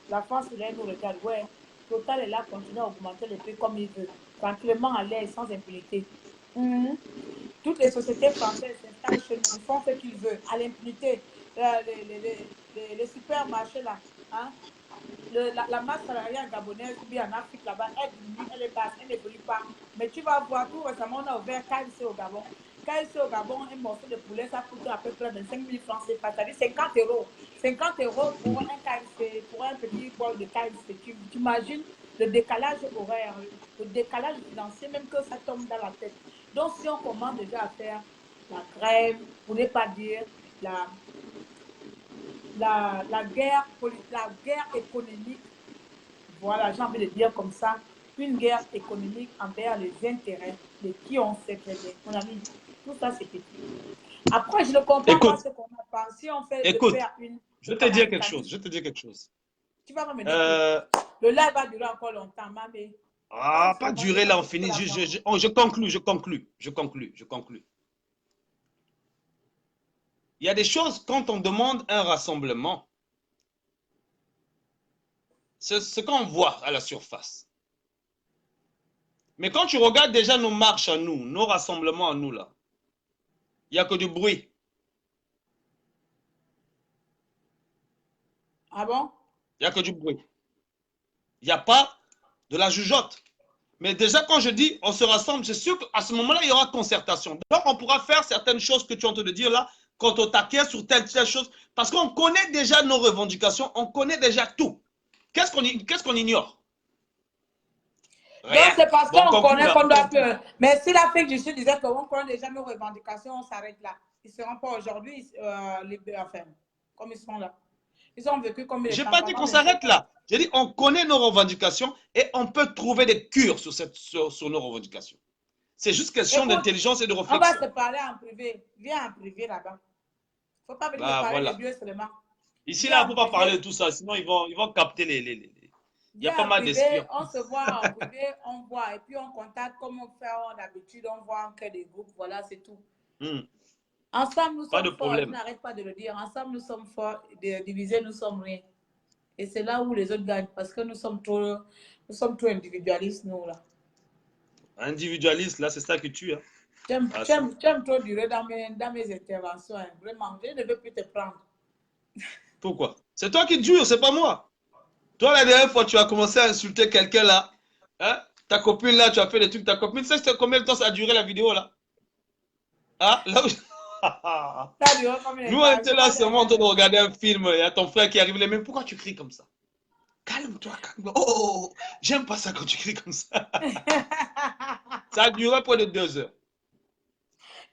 La France, là, nous regarde. Ouais, Total est là, continue à augmenter les prix comme il veut. Tranquillement à l'aise, sans impunité. Toutes les sociétés françaises s'installent chez nous, ils font ce qu'ils veulent, à l'impunité. Les supermarchés là, hein? La masse salariale gabonaise ou bien en Afrique là-bas, elle diminue, elle est basse, elle n'évolue pas. Mais tu vas voir, tout récemment, on a ouvert KFC au Gabon. KFC au Gabon, un morceau de poulet, ça coûte à peu près 25 000 francs CFA, c'est-à-dire 50 euros. 50 euros pour un KFC, pour un petit bol de KFC. Tu imagines le décalage horaire, le décalage financier, même que ça tombe dans la tête. Donc, si on commence déjà à faire la grève, pour ne pas dire la guerre économique, voilà, j'ai envie de dire comme ça, une guerre économique envers les intérêts de qui on sait très bien. Mon ami, tout ça c'est petit. Après, je ne comprends pas Écoute, ce qu'on a pas. Si on fait de écoute, faire une je vais te dire quelque chose. panafricanisme, Je vais te dire quelque chose. tu vas me mener où? Le live va durer encore longtemps, mais comme Pas seulement je durer là, on pense que finit. la France. Je conclue, je conclue, je conclue, je conclue. Il y a des choses, quand on demande un rassemblement, c'est ce qu'on voit à la surface. Mais quand tu regardes déjà nos marches à nous, nos rassemblements à nous là, il n'y a que du bruit. Ah bon? Il n'y a que du bruit. Il n'y a pas de la jugeote. Mais déjà, quand je dis on se rassemble, c'est sûr qu'à ce moment-là, il y aura concertation. Donc, on pourra faire certaines choses que tu es en train de dire là, quand on taquet sur telle chose, parce qu'on connaît déjà nos revendications, on connaît déjà tout. Qu'est-ce qu'on ignore? Donc, Rien. c'est parce Bon, on qu'on conclut connaît là. qu'on doit que. Mais si l'Afrique du Sud disait qu'on connaît déjà nos revendications, on s'arrête là. Ils ne seront pas aujourd'hui, enfin, comme ils sont là. Ils ont vécu comme Je les n'ai temps pas dit pendant qu'on 27 s'arrête ans. là. J'ai dit on connaît nos revendications et on peut trouver des cures sur nos revendications. C'est juste question Écoute, d'intelligence et de on va réflexion. se parler en privé. Viens en privé là-bas. Il ne faut pas venir me Bah parler des voilà. vieux seulement. Ici, là, Viens il ne en faut pas parler de privé. tout ça, sinon ils vont capter les. Il y a pas Viens en mal privé. d'espions. On se voit en privé. On voit. Et puis on contacte comme on fait d'habitude. On voit, on crée des groupes. Voilà, c'est tout. Ensemble, nous Pas de sommes forts. Je problème. n'arrête pas de le dire. Ensemble, nous sommes forts. Divisés, nous sommes rien. Et c'est là où les autres gagnent. Parce que nous sommes trop individualistes, nous, là. Individualiste, là, c'est ça qui tue. Hein. Ah, Tu ça. aimes trop durer dans mes interventions. Hein. Vraiment, je ne veux plus te prendre. Pourquoi? C'est toi qui dure, c'est pas moi. Toi, la dernière fois, tu as commencé à insulter quelqu'un là. Hein? Ta copine là, tu as fait des trucs. Ta copine, tu sais combien de temps ça a duré la vidéo là? Ah, là où... Ça dure combien de Nous, on temps? était là seulement en train de regarder un film. Il y a ton frère qui arrive. Mais pourquoi tu cries comme ça? Calme-toi, calme-toi. Oh, j'aime pas ça quand tu cries comme ça. Ça a duré près de 2 heures.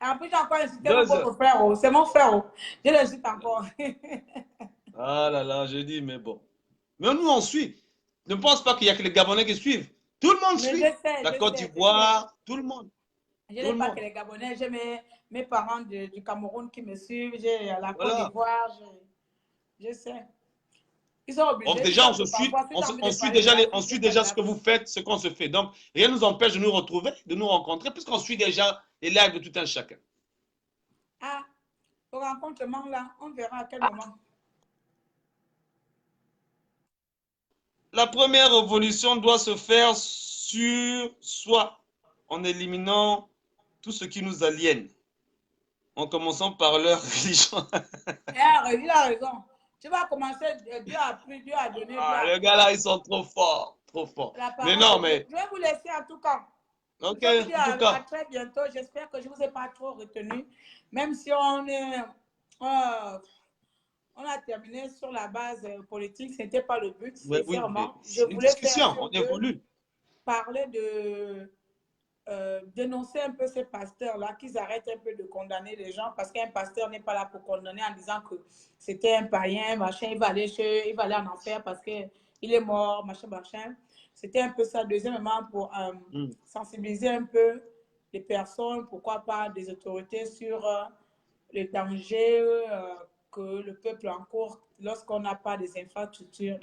En plus, j'ai encore insulté mon 2 heures. propre frère. Oh. C'est mon frère. Oh. Je l'insulte encore. Ah là là, je dis, mais bon. Mais nous, on suit. Ne pense pas qu'il y a que les Gabonais qui suivent. Tout le monde Mais suit. La Côte je sais. d'Ivoire, tout le monde. Je Tout n'ai le pas que monde. les Gabonais. J'ai mes parents du Cameroun qui me suivent. J'ai la Côte Voilà. d'Ivoire. Je sais. Ils sont Donc obligés. Ils déjà, on savent se que suit, parfois, si tu as envie de parler de on l'Afrique, suit c'est pas de déjà ce que vous l'Afrique. faites, ce qu'on se fait. Donc, rien ne nous empêche de nous retrouver, de nous rencontrer, puisqu'on suit déjà les lives de tout un chacun. Ah, au rencontrement là, on verra à quel moment. La première révolution doit se faire sur soi, en éliminant tout ce qui nous aliène, en commençant par leur religion. Il a raison. Tu vas commencer, Dieu a pris, Dieu a donné, Dieu a Les pris. gars là, ils sont trop forts, trop forts. La Mais parole non, de Dieu. mais, Je vais vous laisser en tout cas. ok, Je vais vous dire en tout à cas, très bientôt. J'espère que je ne vous ai pas trop retenu. Même si on a terminé sur la base politique, ce n'était pas le but, oui, mais sincèrement. Je c'est une voulais faire discussion, on sur deux, évolue. parler de dénoncer un peu ces pasteurs-là, qu'ils arrêtent un peu de condamner les gens, parce qu'un pasteur n'est pas là pour condamner en disant que c'était un païen, machin, il va aller en enfer parce qu'il il est mort, machin, machin. C'était un peu ça. Deuxièmement, pour Mm. sensibiliser un peu les personnes, pourquoi pas des autorités sur les dangers que le peuple encourt lorsqu'on n'a pas des infrastructures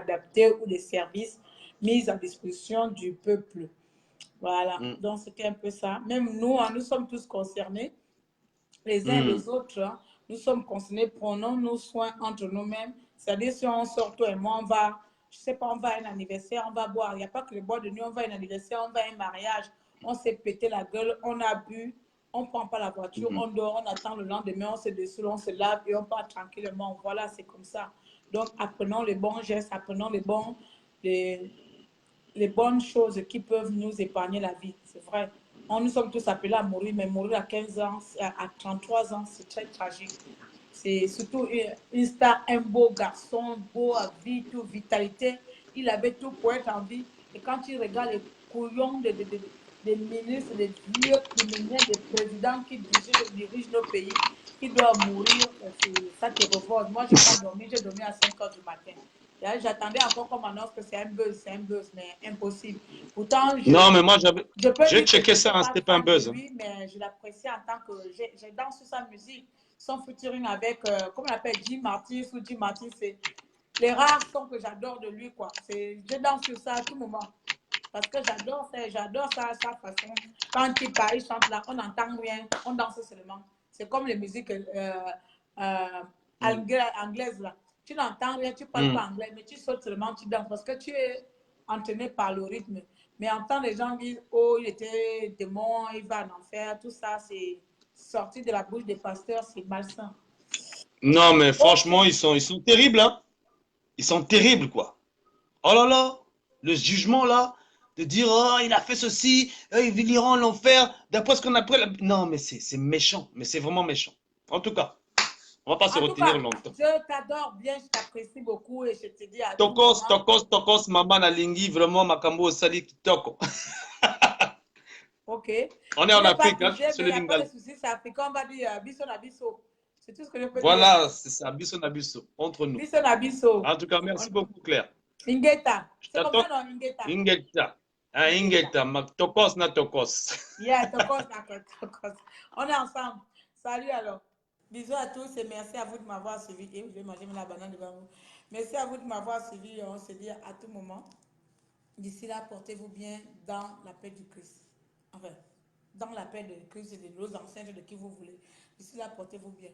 adaptées ou des services mis à disposition du peuple. Voilà, Mm. donc c'était un peu ça. Même nous, hein, nous sommes tous concernés, les uns et Mm. les autres, hein, nous sommes concernés, prenons nos soins entre nous-mêmes. C'est-à-dire, si on sort, toi et moi, on va, je sais pas, on va à un anniversaire, on va boire. Il n'y a pas que le bois de nuit, on va à un anniversaire, on va à un mariage, on s'est pété la gueule, on a bu, on ne prend pas la voiture, Mm. on dort, on attend le lendemain, on se dessous, on se lave et on part tranquillement. Voilà, c'est comme ça. Donc, apprenons les bons gestes, apprenons les bonnes choses qui peuvent nous épargner la vie. C'est vrai. Nous sommes tous appelés à mourir, mais mourir à 15 ans, à 33 ans, c'est très tragique. C'est surtout une star, un beau garçon, beau à vie, tout vitalité. Il avait tout pour être en vie. Et quand tu regardes les couillons des ministres, des vieux criminels, des présidents qui dirigent nos pays, qui doivent mourir, ça te révolte. Moi, je n'ai pas dormi, j'ai dormi à 5 heures du matin. J'attendais encore qu'on m'annonce que c'est un buzz, mais impossible. Pourtant, Non, mais moi, je peux j'ai dire que je checké n'étais ça, hein, pas c'était pas un fan de buzz. Hein. lui, mais je l'apprécie en tant que. J'ai dansé sur sa musique, son featuring avec, comment on appelle, Jim Martin ou Jim Martin, c'est les rares sons que j'adore de lui, quoi. Je danse sur ça à tout moment. Parce que j'adore ça, sa façon. Quand il parle, il chante là, on n'entend rien, on danse seulement. C'est comme les musiques Mm. anglaises là. Tu n'entends rien, tu ne parles Mm. pas anglais, mais tu sautes seulement, tu danses parce que tu es entraîné par le rythme. Mais en temps, les gens disent, oh, il était démon, il va en enfer, tout ça, c'est sorti de la bouche des pasteurs, c'est malsain. Non, mais Ok. franchement, ils sont terribles, hein. Ils sont terribles, quoi. Oh là là, le jugement, là, de dire, oh, il a fait ceci, il ira en enfer, d'après ce qu'on appelle... Non, mais c'est méchant, mais c'est vraiment méchant. En tout cas, on va pas se En tout retenir cas, longtemps. je t'adore bien, je t'apprécie beaucoup et je te dis à tout Tokos, moment. tokos, tokos, maman nalingi, vraiment, makambo osali kitoko. Ok. On est Tu en n'es pas Afrique, hein, pigé, c'est mais il le n'y a pas de lingala. souci, c'est africain, on va dire biso na biso. C'est tout ce que je peux dire. Voilà, c'est ça, biso na biso, entre nous. Biso na biso. En tout cas, merci beaucoup, Claire. Ingeta. Je C'est comme ça, t'attends. non, Ingeta. Ingeta. Ah, Ingeta. Ingeta, tokos na tokos. Yeah, tokos, d'accord, tokos. On est ensemble. Salut alors. Bisous à tous et merci à vous de m'avoir suivi. Et je vais manger la banane devant vous. Merci à vous de m'avoir suivi. On se dit à tout moment. D'ici là, portez-vous bien dans la paix du Christ. Enfin, dans la paix de Christ et de nos ancêtres, de qui vous voulez. D'ici là, portez-vous bien.